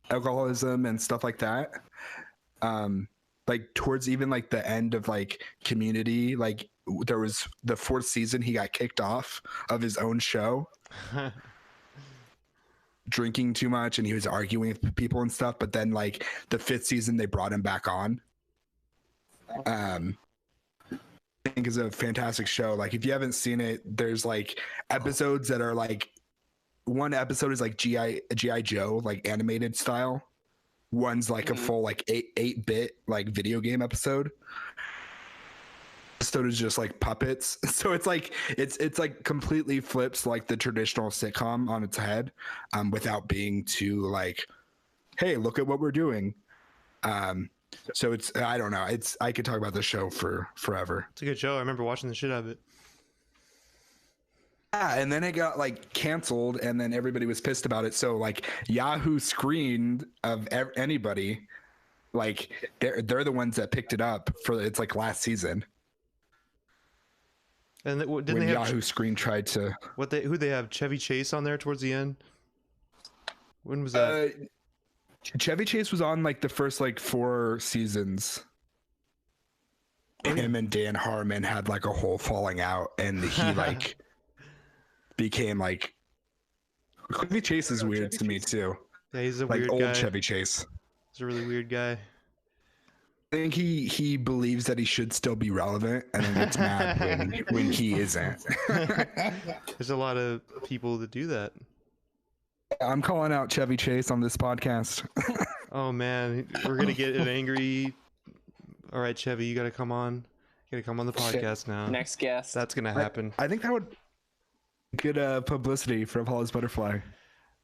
Speaker 2: alcoholism and stuff like that. Like towards even like the end of like Community, like there was the 4th season, he got kicked off of his own show, drinking too much, and he was arguing with people and stuff. But then like the 5th season, they brought him back on. I think is a fantastic show. Like if you haven't seen it, there's like episodes that are like, one episode is like GI Joe, like animated style. One's like a full like 8-bit like video game episode. Episode is just like puppets. So it's like it's like completely flips like the traditional sitcom on its head, without being too like, hey, look at what we're doing. So it's, I don't know. I could talk about the show for forever.
Speaker 1: It's a good show. I remember watching the shit out of it.
Speaker 2: Yeah, and then it got like canceled, and then everybody was pissed about it. So like Yahoo screened of anybody, like they're the ones that picked it up for it's like last season.
Speaker 1: And didn't
Speaker 2: when
Speaker 1: they have
Speaker 2: Yahoo Screen tried to
Speaker 1: who they have Chevy Chase on there towards the end? When was that?
Speaker 2: Chevy Chase was on like the first like 4 seasons. Him and Dan Harmon had like a whole falling out, and he like became like Chevy Chase is weird to me too.
Speaker 1: Yeah, he's a
Speaker 2: like
Speaker 1: weird
Speaker 2: old
Speaker 1: guy.
Speaker 2: Chevy Chase.
Speaker 1: He's a really weird guy.
Speaker 2: I think he believes that he should still be relevant, and then gets mad when he isn't.
Speaker 1: There's a lot of people that do that.
Speaker 2: I'm calling out Chevy Chase on this podcast.
Speaker 1: Oh man, we're gonna get an angry. All right, Chevy, you gotta come on. You gotta come on the podcast now.
Speaker 4: Next guest.
Speaker 1: That's gonna happen.
Speaker 2: I think that would good publicity for Apollo's Butterfly.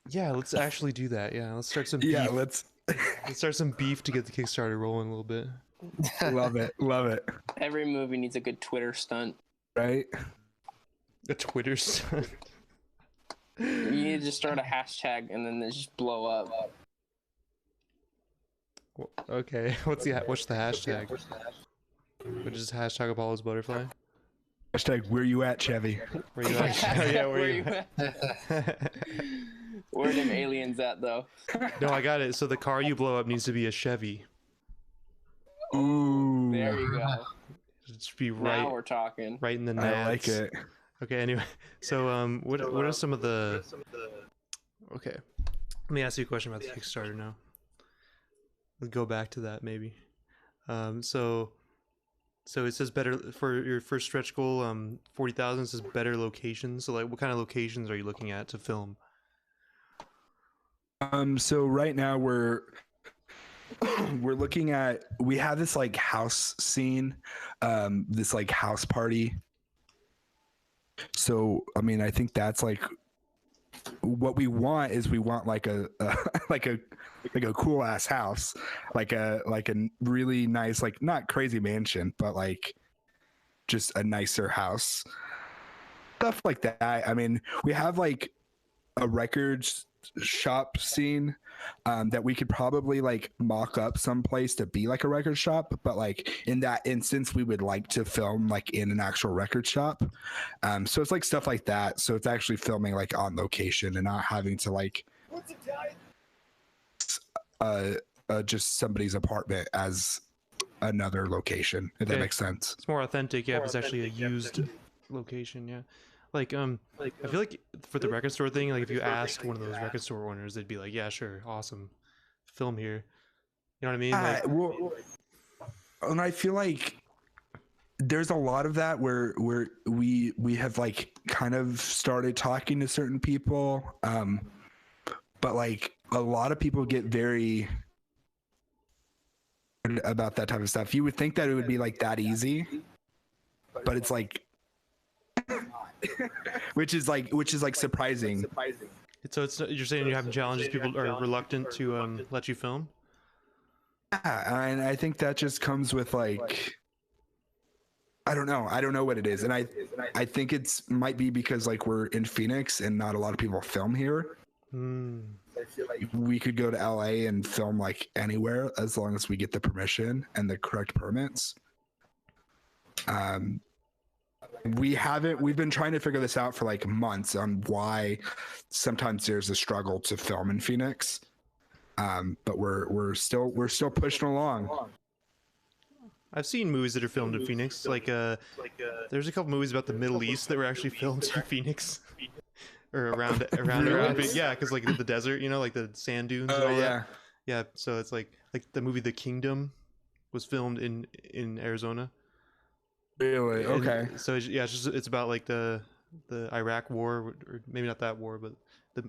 Speaker 1: Yeah, let's actually do that. Yeah, let's start some beef.
Speaker 2: Yeah, let's
Speaker 1: start some beef to get the Kickstarter rolling a little bit.
Speaker 2: love it.
Speaker 4: Every movie needs a good Twitter stunt.
Speaker 2: Right?
Speaker 1: A Twitter stunt.
Speaker 4: You need to just start a hashtag and then they just blow up.
Speaker 1: Okay, what's the hashtag? What is hashtag Apollo's Butterfly?
Speaker 2: Hashtag where you at, Chevy?
Speaker 1: Where you at? Yeah, where you
Speaker 4: at? Where are them aliens at, though?
Speaker 1: No, I got it. So the car you blow up needs to be a Chevy.
Speaker 2: Ooh.
Speaker 4: There you go.
Speaker 1: It should be right.
Speaker 4: Now we're talking.
Speaker 1: Right in the nads.
Speaker 2: I like it.
Speaker 1: Okay. Anyway, so what are some of the? Okay, let me ask you a question about the Kickstarter now. We'll go back to that maybe. So it says better for your first stretch goal. 40,000 says better locations. So like, what kind of locations are you looking at to film?
Speaker 2: So right now we're looking at, we have this like house scene, this like house party. So I mean, I think that's like what we want is we want like a like a cool ass house, like a really nice, like not crazy mansion, but like just a nicer house, stuff like that. I mean, we have like a records shop scene that we could probably like mock up someplace to be like a record shop, but like in that instance we would like to film like in an actual record shop. So it's like stuff like that, so it's actually filming like on location and not having to like just somebody's apartment as another location, if that makes sense.
Speaker 1: It's more authentic. Yeah, it's actually a used location. Yeah. Like I feel like for the record store thing, like if you asked one of those record store owners, they'd be like, yeah, sure, awesome, film here. You know what I mean? Like,
Speaker 2: well, and I feel like there's a lot of that where we have like kind of started talking to certain people, but like a lot of people get very about that type of stuff. You would think that it would be like that easy, but it's like which is like surprising.
Speaker 1: So you're saying you're having challenges, people are reluctant to let you film?
Speaker 2: Yeah, and I think that just comes with like, I don't know what it is, and I think it's might be because like we're in Phoenix and not a lot of people film here. I feel like we could go to LA and film like anywhere as long as we get the permission and the correct permits. We've been trying to figure this out for like months on why sometimes there's a struggle to film in Phoenix. But we're still pushing along.
Speaker 1: I've seen movies that are filmed in Phoenix. Like there's a couple movies about the Middle East that were actually filmed in Phoenix. Or around yeah, because like the desert, you know, like the sand dunes and all that. Yeah, so it's like the movie The Kingdom was filmed in Arizona.
Speaker 2: Really? Okay.
Speaker 1: So it's about like the Iraq war, or maybe not that war, but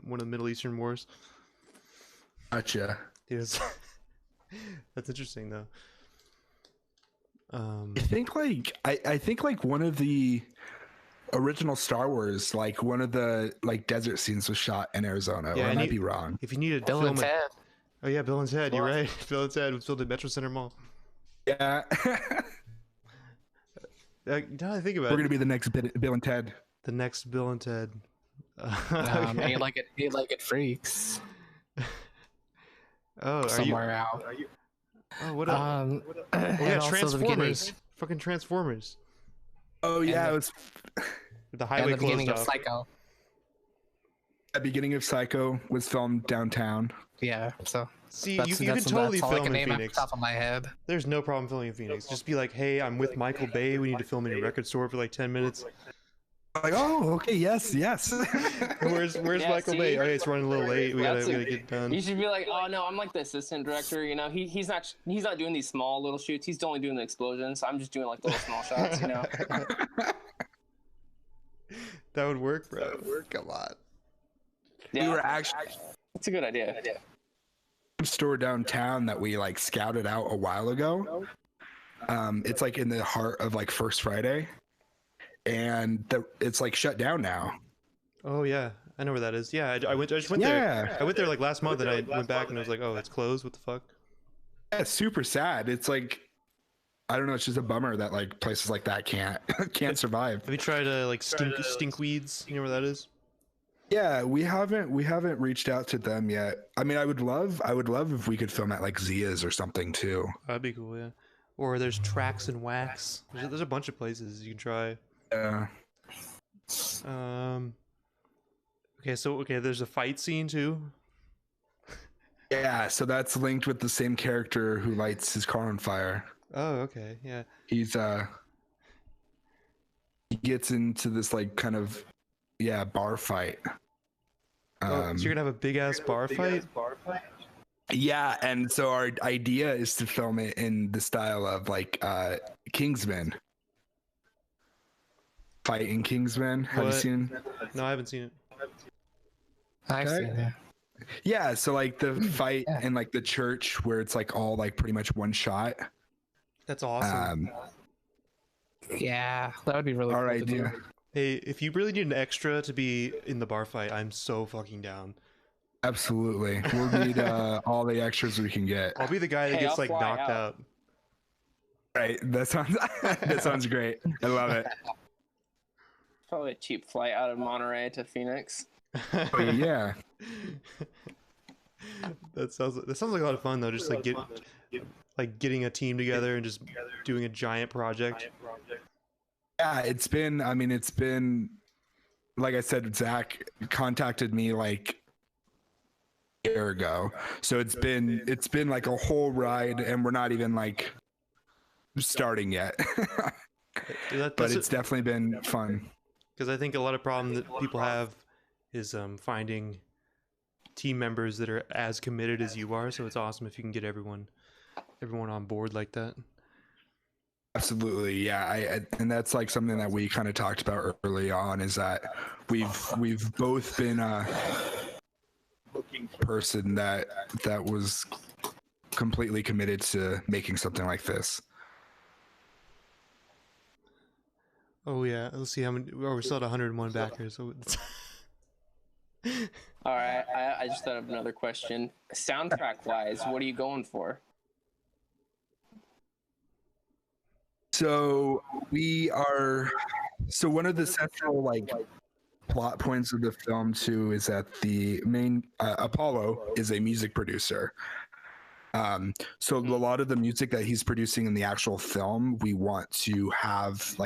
Speaker 1: one of the Middle Eastern wars.
Speaker 2: Gotcha.
Speaker 1: Yes. That's interesting though.
Speaker 2: I think like one of the original Star Wars, like one of the like desert scenes was shot in Arizona. Yeah, or I might be wrong.
Speaker 1: If you needed
Speaker 3: Bill and Ted.
Speaker 1: Oh yeah, Bill and Ted. You're right. Bill and Ted was filmed at Metro Center Mall.
Speaker 2: Yeah.
Speaker 1: Now I think about it,
Speaker 2: we're gonna be the next Bill and Ted.
Speaker 1: the next Bill and Ted.
Speaker 3: Eight-legged freaks.
Speaker 1: Oh, are
Speaker 3: somewhere out.
Speaker 1: Oh, what up?
Speaker 3: And
Speaker 1: Oh yeah,
Speaker 3: also
Speaker 1: Transformers. Fucking Transformers.
Speaker 2: Oh yeah, it was
Speaker 1: The highway
Speaker 3: the beginning
Speaker 1: closed
Speaker 3: of
Speaker 1: off.
Speaker 3: Psycho.
Speaker 2: the beginning of Psycho was filmed downtown.
Speaker 3: Yeah, so
Speaker 1: See,
Speaker 3: that's,
Speaker 1: you can
Speaker 3: that's,
Speaker 1: totally
Speaker 3: that's all I
Speaker 1: film
Speaker 3: can
Speaker 1: in
Speaker 3: name off the
Speaker 1: Phoenix.
Speaker 3: top of my head.
Speaker 1: There's no problem filming in Phoenix. Just be like, hey, I'm with Michael Bay. We need to film in a record store for like 10 minutes.
Speaker 2: Like, oh, okay, yes.
Speaker 1: Where's
Speaker 4: Yeah,
Speaker 1: Michael
Speaker 4: see?
Speaker 1: Bay? Okay, it's running a little late. We gotta get it done.
Speaker 4: You should be like, oh no, I'm like the assistant director. You know, he's not doing these small little shoots. He's only doing the explosions. I'm just doing like the little small shots. You know.
Speaker 1: That would work, bro. That would work a lot.
Speaker 4: Yeah,
Speaker 2: We were actually
Speaker 4: it's a good idea.
Speaker 2: a store downtown that we like scouted out a while ago. It's like in the heart of like First Friday, and it's like shut down now.
Speaker 1: Oh yeah, I know where that is. Yeah, I just went
Speaker 2: Yeah.
Speaker 1: there. I went there like last month, and I went back and I was like, oh, it's closed. What the fuck?
Speaker 2: Yeah, it's super sad. It's like, I don't know. It's just a bummer that like places like that can't survive.
Speaker 1: Have you tried like Stinkweeds? You know where that is?
Speaker 2: Yeah, we haven't reached out to them yet. I mean, I would love if we could film at like Zia's or something too.
Speaker 1: That'd be cool, yeah. Or there's Tracks and Wax. There's a bunch of places you can try.
Speaker 2: Yeah.
Speaker 1: Okay, there's a fight scene too.
Speaker 2: Yeah, so that's linked with the same character who lights his car on fire.
Speaker 1: Oh, okay, yeah.
Speaker 2: He's he gets into this like kind of bar fight.
Speaker 1: So you're gonna have a big ass bar fight?
Speaker 2: Yeah, and so our idea is to film it in the style of like Kingsman. Fighting Kingsman. Have you
Speaker 1: What?
Speaker 2: seen?
Speaker 1: No, I haven't seen it.
Speaker 3: I've
Speaker 2: Okay.
Speaker 3: seen it.
Speaker 2: Yeah, so like the fight in like the church where it's like all like pretty much one shot.
Speaker 1: That's awesome.
Speaker 3: Yeah, that would be really
Speaker 2: Our
Speaker 3: cool to do.
Speaker 2: idea.
Speaker 1: Hey, if you really need an extra to be in the bar fight, I'm so fucking down.
Speaker 2: Absolutely. We'll need all the extras we can get.
Speaker 1: I'll be the guy that
Speaker 4: Hey,
Speaker 1: gets
Speaker 4: I'll
Speaker 1: like
Speaker 4: fly
Speaker 1: knocked
Speaker 4: out.
Speaker 1: out.
Speaker 2: Right. That sounds that sounds great. I love it.
Speaker 4: Probably a cheap flight out of Monterey to Phoenix.
Speaker 2: Oh, yeah.
Speaker 1: That sounds like a lot of fun though. Just like getting a team together and just doing a giant project.
Speaker 2: Yeah, it's been like I said, Zach contacted me like a year ago. So it's been like a whole ride and we're not even like starting yet. But it's definitely been fun.
Speaker 1: Because I think a lot of problem that people have is finding team members that are as committed as you are. So it's awesome if you can get everyone on board like that.
Speaker 2: Absolutely, yeah. And that's like something that we kind of talked about early on is that we've both been looking for a person that was completely committed to making something like this.
Speaker 1: Oh yeah, let's see how many. Oh, we're still at 101 backers. So
Speaker 4: All right, I just thought of another question. Soundtrack wise, what are you going for?
Speaker 2: So one of the central like plot points of the film too is that the main Apollo is a music producer. So a lot of the music that he's producing in the actual film, we want to have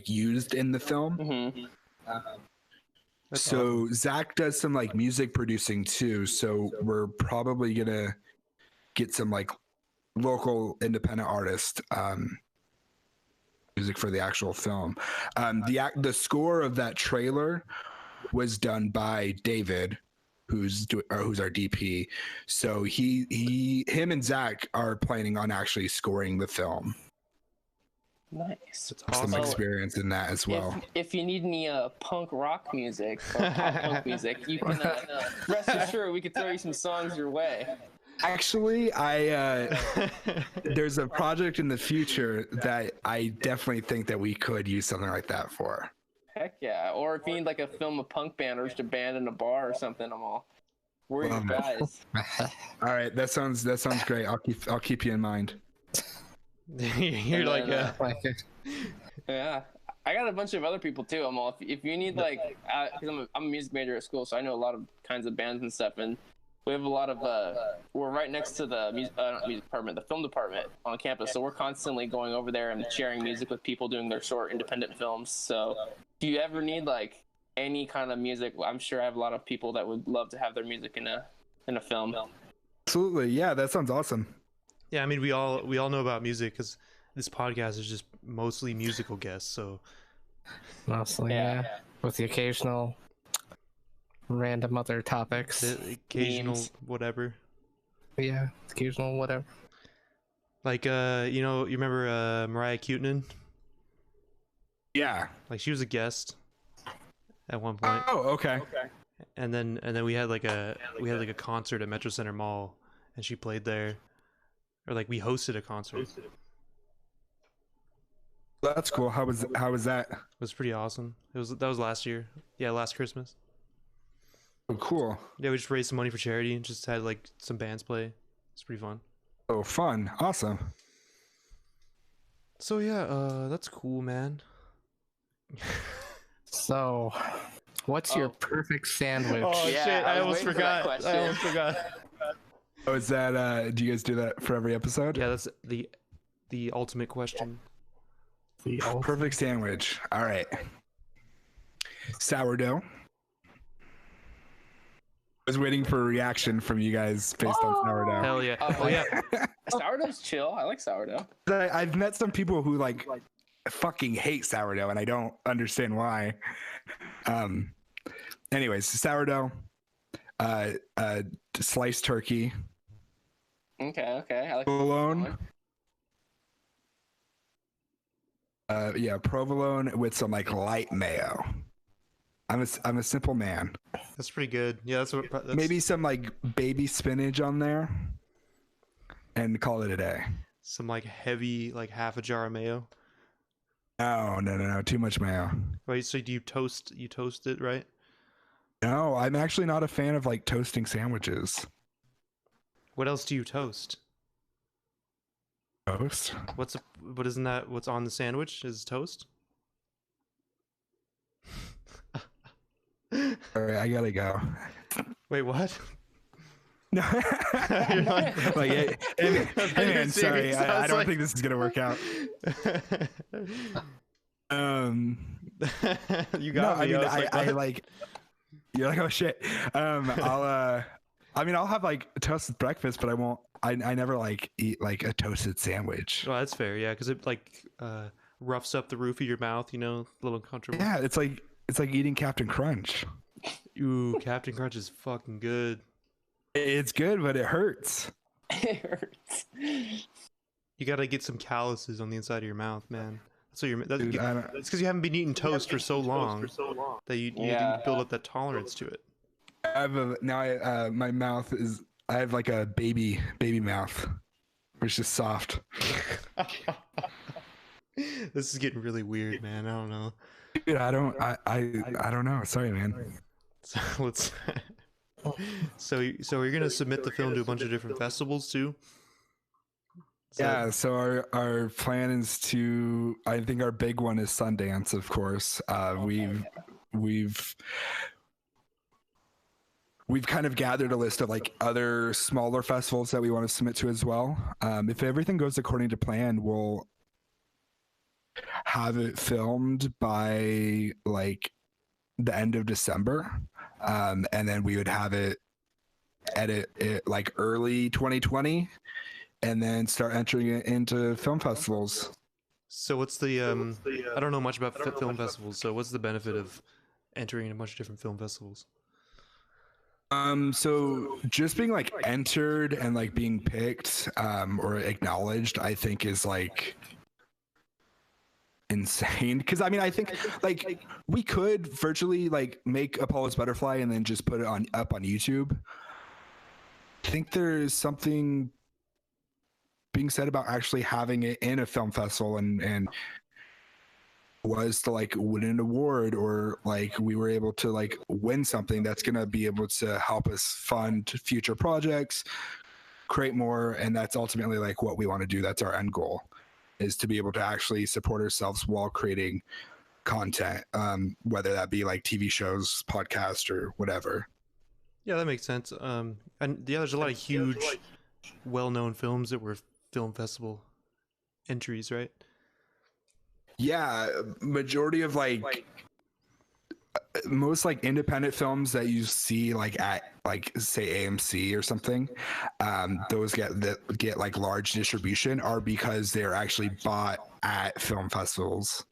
Speaker 2: used in the film.
Speaker 4: Mm-hmm.
Speaker 2: So Zach does some like music producing too. So we're probably gonna get some like local independent artist music for the actual film. The score of that trailer was done by David, who's our DP. So him and Zach are planning on actually scoring the film.
Speaker 4: Nice.
Speaker 1: That's
Speaker 2: Some
Speaker 1: awesome.
Speaker 2: experience in that as well.
Speaker 4: If you need any punk rock music or pop punk music, you can rest assured we could throw you some songs your way.
Speaker 2: Actually, there's a project in the future that I definitely think that we could use something like that for.
Speaker 4: Heck yeah. Or if you need like a film a punk band or just a band in a bar or something, we're your guys.
Speaker 2: All right, that sounds great. I'll keep you in mind.
Speaker 1: You're like,
Speaker 4: Yeah. I got a bunch of other people too. I'm all if you need like, because I'm a music major at school, so I know a lot of kinds of bands and stuff, and we have a lot of we're right next to the not music department, the film department on campus, so we're constantly going over there and sharing music with people doing their short independent films. So if you ever need like any kind of music, I'm sure I have a lot of people that would love to have their music in a film.
Speaker 2: Absolutely, yeah, that sounds awesome.
Speaker 1: Yeah, I mean, we all know about music because this podcast is just mostly musical guests. So
Speaker 3: Mostly, yeah. With the occasional random other topics.
Speaker 1: the occasional
Speaker 4: Memes.
Speaker 1: whatever.
Speaker 3: Yeah, occasional whatever.
Speaker 1: Like you remember Mariah Cutenin?
Speaker 2: Yeah.
Speaker 1: Like she was a guest at one point.
Speaker 2: Oh, okay.
Speaker 1: And then we had like a concert at Metro Center Mall, and she played there, or like we hosted a concert.
Speaker 2: That's cool. How was that?
Speaker 1: It was pretty awesome. That was last year. Yeah, last Christmas.
Speaker 2: Oh, cool.
Speaker 1: Yeah, we just raised some money for charity and just had like some bands play. It's pretty fun.
Speaker 2: Oh, fun. Awesome.
Speaker 1: So yeah, that's cool, man.
Speaker 3: So, what's your perfect sandwich?
Speaker 1: Oh
Speaker 4: Yeah,
Speaker 1: shit! I
Speaker 4: I was
Speaker 1: almost
Speaker 4: waiting for that
Speaker 1: forgot. I
Speaker 4: question.
Speaker 1: almost forgot.
Speaker 2: Oh, is that do you guys do that for every episode?
Speaker 1: Yeah, that's the ultimate question.
Speaker 2: Perfect sandwich. All right. Sourdough. I was waiting for a reaction from you guys based on sourdough.
Speaker 1: Hell yeah! Oh yeah.
Speaker 4: Sourdough's chill. I like sourdough.
Speaker 2: I've met some people who like fucking hate sourdough, and I don't understand why. Anyways, sourdough, sliced turkey,
Speaker 4: Okay. I like
Speaker 2: provolone. Provolone with some like light mayo. I'm a simple man.
Speaker 1: That's pretty good. Yeah, that's
Speaker 2: Maybe some like baby spinach on there, and call it a day.
Speaker 1: some like heavy, like half a jar of mayo.
Speaker 2: No, too much mayo.
Speaker 1: Right. So do you toast it, right?
Speaker 2: No, I'm actually not a fan of like toasting sandwiches.
Speaker 1: What else do you toast?
Speaker 2: Toast?
Speaker 1: What isn't that what's on the sandwich is toast?
Speaker 2: All right, I gotta go.
Speaker 1: Wait, what?
Speaker 2: No,
Speaker 1: You're like,
Speaker 2: hey man, sorry,
Speaker 1: serious. I
Speaker 2: I don't
Speaker 1: was
Speaker 2: think this is gonna work out.
Speaker 1: You
Speaker 2: No,
Speaker 1: got
Speaker 2: I
Speaker 1: me.
Speaker 2: mean,
Speaker 1: was like,
Speaker 2: I
Speaker 1: what?
Speaker 2: like. You're like, oh shit. I'll have like toast with breakfast, but I won't. I never like eat like a toasted sandwich.
Speaker 1: Well, that's fair, yeah, because it like roughs up the roof of your mouth, a little uncomfortable.
Speaker 2: Yeah, it's like eating Captain Crunch.
Speaker 1: Ooh, Captain Crunch is fucking good.
Speaker 2: It's good, but it hurts.
Speaker 4: It hurts.
Speaker 1: You gotta get some calluses on the inside of your mouth, man. That's what
Speaker 2: Dude, I don't-
Speaker 1: that's because you haven't been eating toast for so long that you
Speaker 4: Yeah.
Speaker 1: build up that tolerance to it.
Speaker 2: I have my mouth is. I have like a baby mouth, which is soft.
Speaker 1: This is getting really weird, man. I don't know.
Speaker 2: Dude, I don't know. Sorry, man.
Speaker 1: So let's. So you're gonna submit the film to a bunch of different festivals too.
Speaker 2: Yeah, so our plan is to. I think our big one is Sundance, of course. We've kind of gathered a list of like other smaller festivals that we want to submit to as well. If everything goes according to plan, we'll have it filmed by like the end of December, and then we would have it edit it like early 2020, and then start entering it into film festivals.
Speaker 1: So what's the I don't know much about film festivals. So what's the benefit of entering a bunch of different film festivals?
Speaker 2: So just being like entered and like being picked, or acknowledged, I think is like insane. Because I mean, I think like we could virtually like make Apollo's Butterfly and then just put it up on YouTube. I think there's something being said about actually having it in a film festival and was to like win an award, or like we were able to like win something that's going to be able to help us fund future projects, create more. And that's ultimately like what we want to do. That's our end goal, is to be able to actually support ourselves while creating content, whether that be like TV shows, podcast, or whatever.
Speaker 1: Yeah, that makes sense. And yeah, there's a lot of huge, well-known films that were film festival entries, right?
Speaker 2: Yeah, majority of like most like independent films that you see like at like say AMC or something, those get like large distribution are because they're actually bought at film festivals.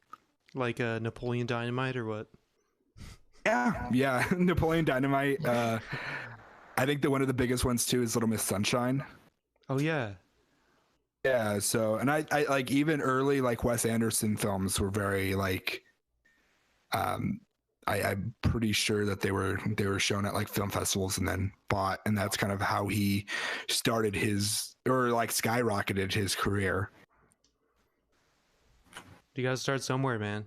Speaker 1: Like Napoleon Dynamite or what?
Speaker 2: Yeah, Napoleon Dynamite. I think that one of the biggest ones too is Little Miss Sunshine.
Speaker 1: Oh yeah.
Speaker 2: Yeah, so and I like even early like Wes Anderson films were very like I'm pretty sure that they were shown at like film festivals and then bought, and that's kind of how he started his or like skyrocketed his career.
Speaker 1: You gotta start somewhere, man.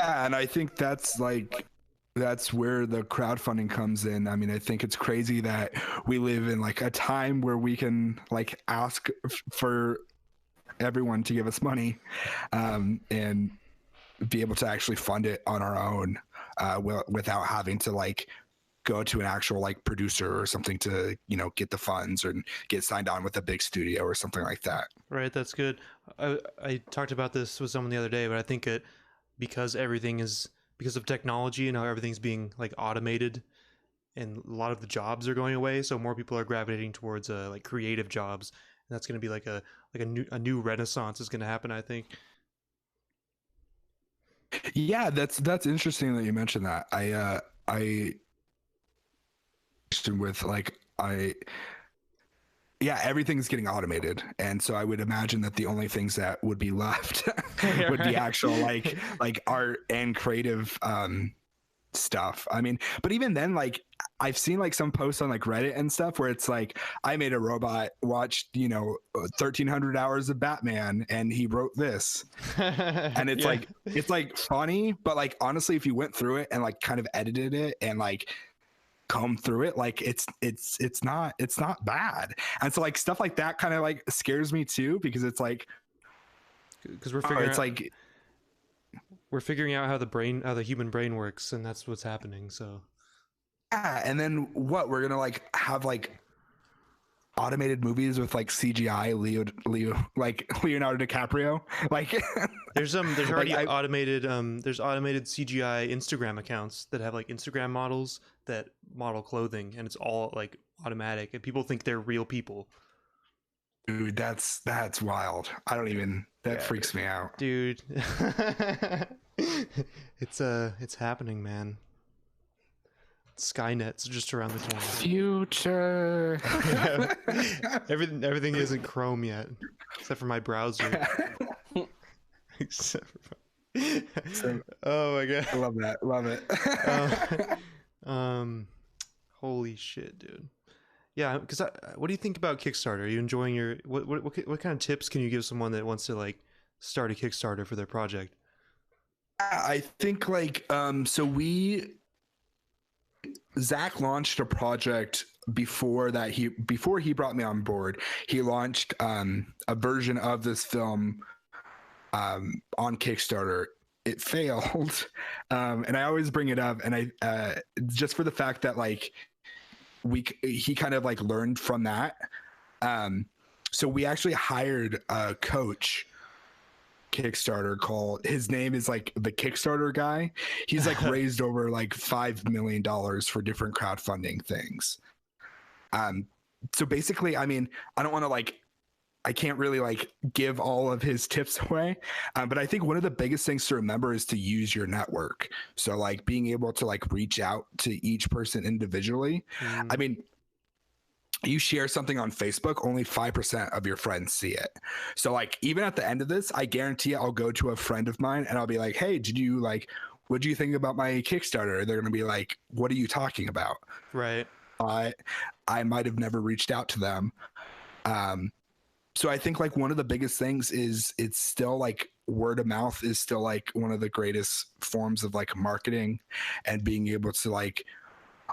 Speaker 2: Yeah, and I think that's where the crowdfunding comes in. I mean, I think it's crazy that we live in like a time where we can like ask for everyone to give us money, and be able to actually fund it on our own, without having to like go to an actual like producer or something to, you know, get the funds or get signed on with a big studio or something like that.
Speaker 1: Right, that's good. I talked about this with someone the other day, but I think because of technology and how everything's being like automated and a lot of the jobs are going away, so more people are gravitating towards like creative jobs, and that's going to be like a new renaissance is going to happen, I think.
Speaker 2: Yeah, that's interesting that you mentioned that. Everything's getting automated, and so I would imagine that the only things that would be left would be actual like art and creative stuff. I mean, but even then, like I've seen like some posts on like Reddit and stuff where it's like, I made a robot watched 1,300 hours of Batman and he wrote this, and it's it's like funny, but like honestly, if you went through it and like kind of edited it and like comb through it, like it's not bad. And so like stuff like that kind of like scares me too, because it's like,
Speaker 1: because we're figuring out how the human brain works, and that's what's happening. So
Speaker 2: yeah, and then what we're gonna like have like automated movies with like CGI Leonardo DiCaprio, like
Speaker 1: there's already automated there's automated CGI Instagram accounts that have like Instagram models that model clothing, and it's all like automatic, and people think they're real people.
Speaker 2: Dude, that's wild. That freaks me out,
Speaker 1: dude. It's happening, man. Skynet's just around the corner.
Speaker 3: Future.
Speaker 1: Everything isn't Chrome yet, except for my browser. Oh my god,
Speaker 2: I love that. Love it.
Speaker 1: Holy shit, dude. Yeah, because what do you think about Kickstarter? Are you enjoying your what kind of tips can you give someone that wants to like start a Kickstarter for their project?
Speaker 2: I think like Zach launched a project before he brought me on board. He launched a version of this film on Kickstarter. It failed, and I always bring it up, and I just for the fact that like he kind of like learned from that. So we actually hired a coach Kickstarter his name is like the Kickstarter guy. He's like raised over like $5 million for different crowdfunding things. So basically, I mean, I can't really like give all of his tips away, but I think one of the biggest things to remember is to use your network. So like being able to like reach out to each person individually. I mean, you share something on Facebook, only 5% of your friends see it. So like, even at the end of this, I guarantee I'll go to a friend of mine and I'll be like, hey, what do you think about my Kickstarter? They're going to be like, what are you talking about?
Speaker 1: Right.
Speaker 2: I might've never reached out to them. So I think like one of the biggest things is it's still like word of mouth is still like one of the greatest forms of like marketing and being able to like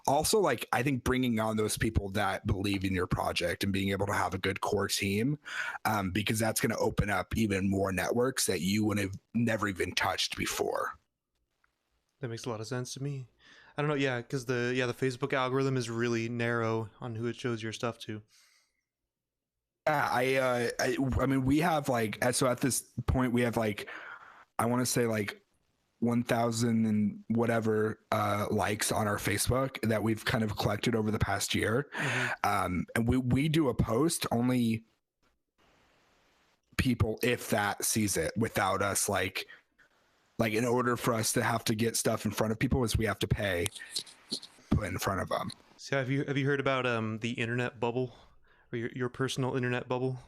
Speaker 2: also, like, I think bringing on those people that believe in your project and being able to have a good core team, because that's going to open up even more networks that you would have never even touched before.
Speaker 1: That makes a lot of sense to me. I don't know, yeah, because the Facebook algorithm is really narrow on who it shows your stuff to.
Speaker 2: Yeah, I mean, we have like, so at this point we have like, I want to say like 1,000 and whatever likes on our Facebook that we've kind of collected over the past year. And we do a post, only people, if that, sees it without us, like in order for us to have to get stuff in front of people is we have to pay put in front of them.
Speaker 1: So have you heard about the internet bubble, or your personal internet bubble?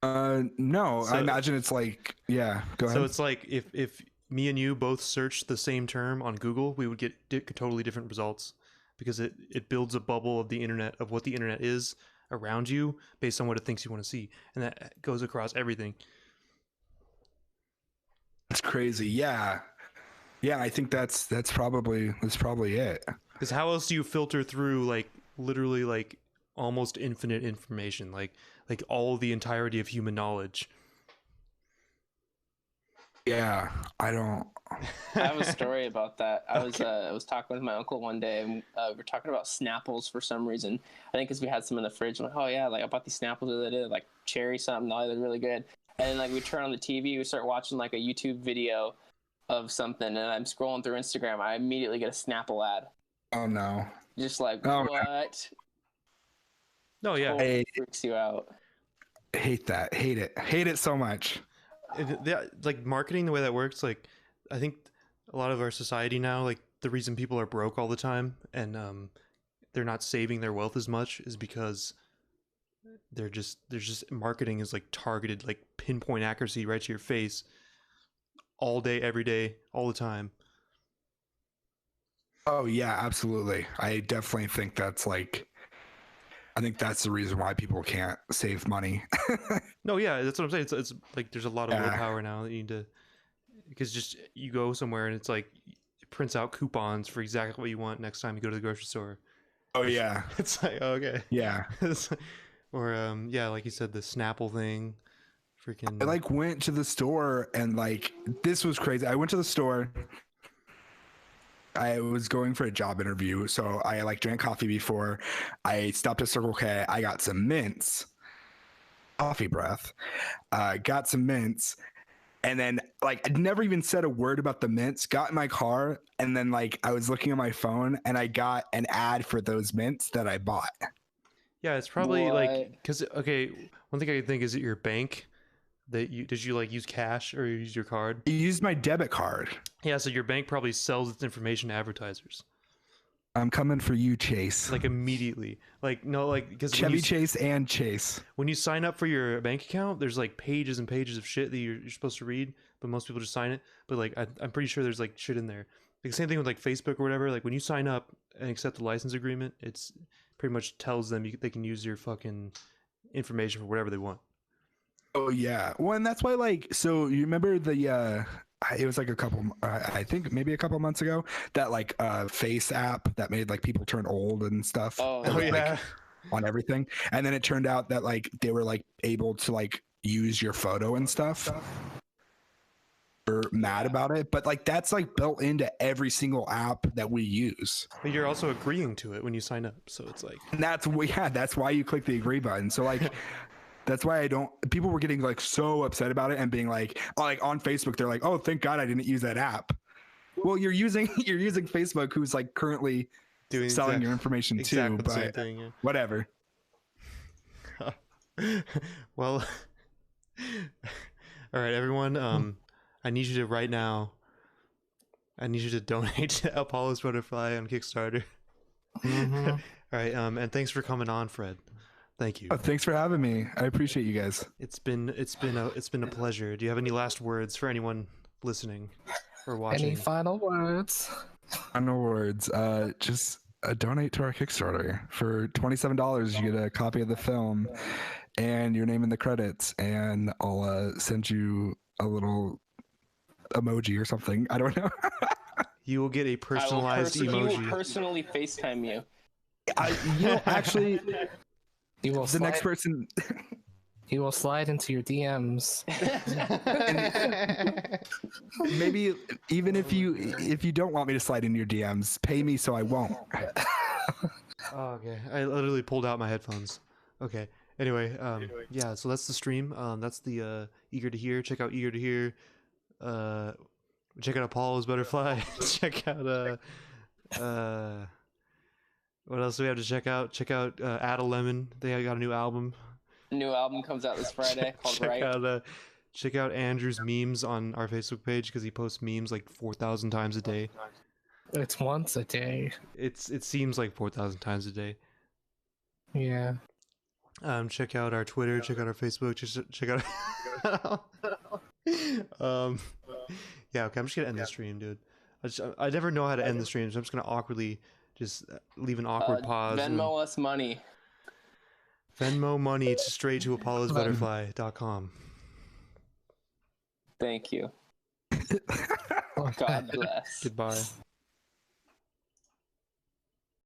Speaker 2: No,
Speaker 1: So,
Speaker 2: I imagine it's like, yeah, go ahead.
Speaker 1: So it's like if me and you both searched the same term on Google, we would get totally different results, because it builds a bubble of the internet, of what the internet is around you based on what it thinks you want to see, and that goes across everything.
Speaker 2: That's crazy. Yeah, I think that's probably it.
Speaker 1: Because how else do you filter through like literally like almost infinite information, like all the entirety of human knowledge?
Speaker 2: Yeah, I don't.
Speaker 4: I have a story about that. I was talking with my uncle one day, and we were talking about Snapples for some reason. I think because we had some in the fridge. I'm like, oh yeah, like I bought these Snapples the other day, like cherry something. No, they're really good. And then like we turn on the TV, we start watching like a YouTube video of something, and I'm scrolling through Instagram. I immediately get a Snapple ad.
Speaker 2: Oh no!
Speaker 4: Just like
Speaker 2: Oh,
Speaker 4: what?
Speaker 1: No, yeah.
Speaker 4: Totally freaks you out.
Speaker 2: Hate that. Hate it so much.
Speaker 1: Like marketing, the way that works, like I think a lot of our society now, like the reason people are broke all the time and they're not saving their wealth as much is because there's just marketing is like targeted, like pinpoint accuracy right to your face all day, every day, all the time.
Speaker 2: Oh yeah, absolutely. I definitely think that's like, I think that's the reason why people can't save money.
Speaker 1: No, yeah, that's what I'm saying. It's like there's a lot of willpower now that you need to, because just you go somewhere and it's like it prints out coupons for exactly what you want next time you go to the grocery store.
Speaker 2: Oh yeah.
Speaker 1: It's like, okay.
Speaker 2: Yeah.
Speaker 1: Or yeah, like you said, the Snapple thing. Freaking.
Speaker 2: I like went to the store and like this was crazy. I went to the store. I was going for a job interview, so I like drank coffee before. I stopped at Circle K. I got some mints, coffee breath. Got some mints, and then like I'd never even said a word about the mints. Got in my car, and then like I was looking at my phone, and I got an ad for those mints that I bought.
Speaker 1: Yeah, it's probably like because okay, one thing I can think is at your bank. Did you like use cash or use your card?
Speaker 2: I used my debit card.
Speaker 1: Yeah, so your bank probably sells its information to advertisers.
Speaker 2: I'm coming for you, Chase.
Speaker 1: Like immediately. Like no, like because
Speaker 2: Chevy Chase and Chase.
Speaker 1: When you sign up for your bank account, there's like pages and pages of shit that you're supposed to read, but most people just sign it. But like I'm pretty sure there's like shit in there. Like same thing with like Facebook or whatever. Like when you sign up and accept the license agreement, it's pretty much tells them they can use your fucking information for whatever they want.
Speaker 2: Oh yeah, well, and that's why like, so you remember the it was like I think maybe a couple months ago, that like face app that made like people turn old and stuff.
Speaker 4: Oh
Speaker 1: yeah.
Speaker 2: Like, on everything, and then it turned out that like they were like able to like use your photo and stuff. We're mad about it, but like that's like built into every single app that we use.
Speaker 1: But you're also agreeing to it when you sign up, so it's like.
Speaker 2: And that's why you click the agree button. So like. That's why people were getting like so upset about it and being like on Facebook, they're like, oh, thank God I didn't use that app. Well, you're using Facebook, who's like currently selling your information too, but
Speaker 1: same thing, yeah.
Speaker 2: Whatever.
Speaker 1: Well, all right, everyone. I need you to right now. I need you to donate to Apollo's Butterfly on Kickstarter.
Speaker 3: Mm-hmm.
Speaker 1: All right, and thanks for coming on, Fred. Thank you.
Speaker 2: Oh, thanks for having me. I appreciate you guys.
Speaker 1: It's been a pleasure. Do you have any last words for anyone listening or watching?
Speaker 3: Any final words?
Speaker 2: Final words. Just donate to our Kickstarter. For $27, you get a copy of the film and your name in the credits, and I'll send you a little emoji or something. I don't know.
Speaker 1: You will get a personalized
Speaker 4: He will
Speaker 1: emoji.
Speaker 4: personally FaceTime you.
Speaker 2: Actually,
Speaker 3: He will
Speaker 2: the next person.
Speaker 3: He will slide into your DMs.
Speaker 2: Maybe even if you don't want me to slide in your DMs, pay me so I won't.
Speaker 1: Oh, okay. I literally pulled out my headphones. Okay. Anyway, yeah, so that's the stream. That's the Eager to Hear. Check out Eager to Hear. Check out Apollo's Butterfly. Check out what else do we have to check out? Check out Add a Lemon. They got a new album.
Speaker 4: New album comes out this Friday called Right.
Speaker 1: Check out Andrew's memes on our Facebook page because he posts memes like 4,000 times a day.
Speaker 3: It's once a day.
Speaker 1: It seems like 4,000 times a day.
Speaker 3: Yeah.
Speaker 1: Check out our Twitter. Check out our Facebook. Just check out. Yeah. Okay. I'm just gonna end the stream, dude. I never know how to end the stream, so I'm just gonna awkwardly just leave an awkward pause.
Speaker 4: Venmo us money.
Speaker 1: Venmo money straight to apollosbutterfly.com.
Speaker 4: Thank you. God bless.
Speaker 1: Goodbye.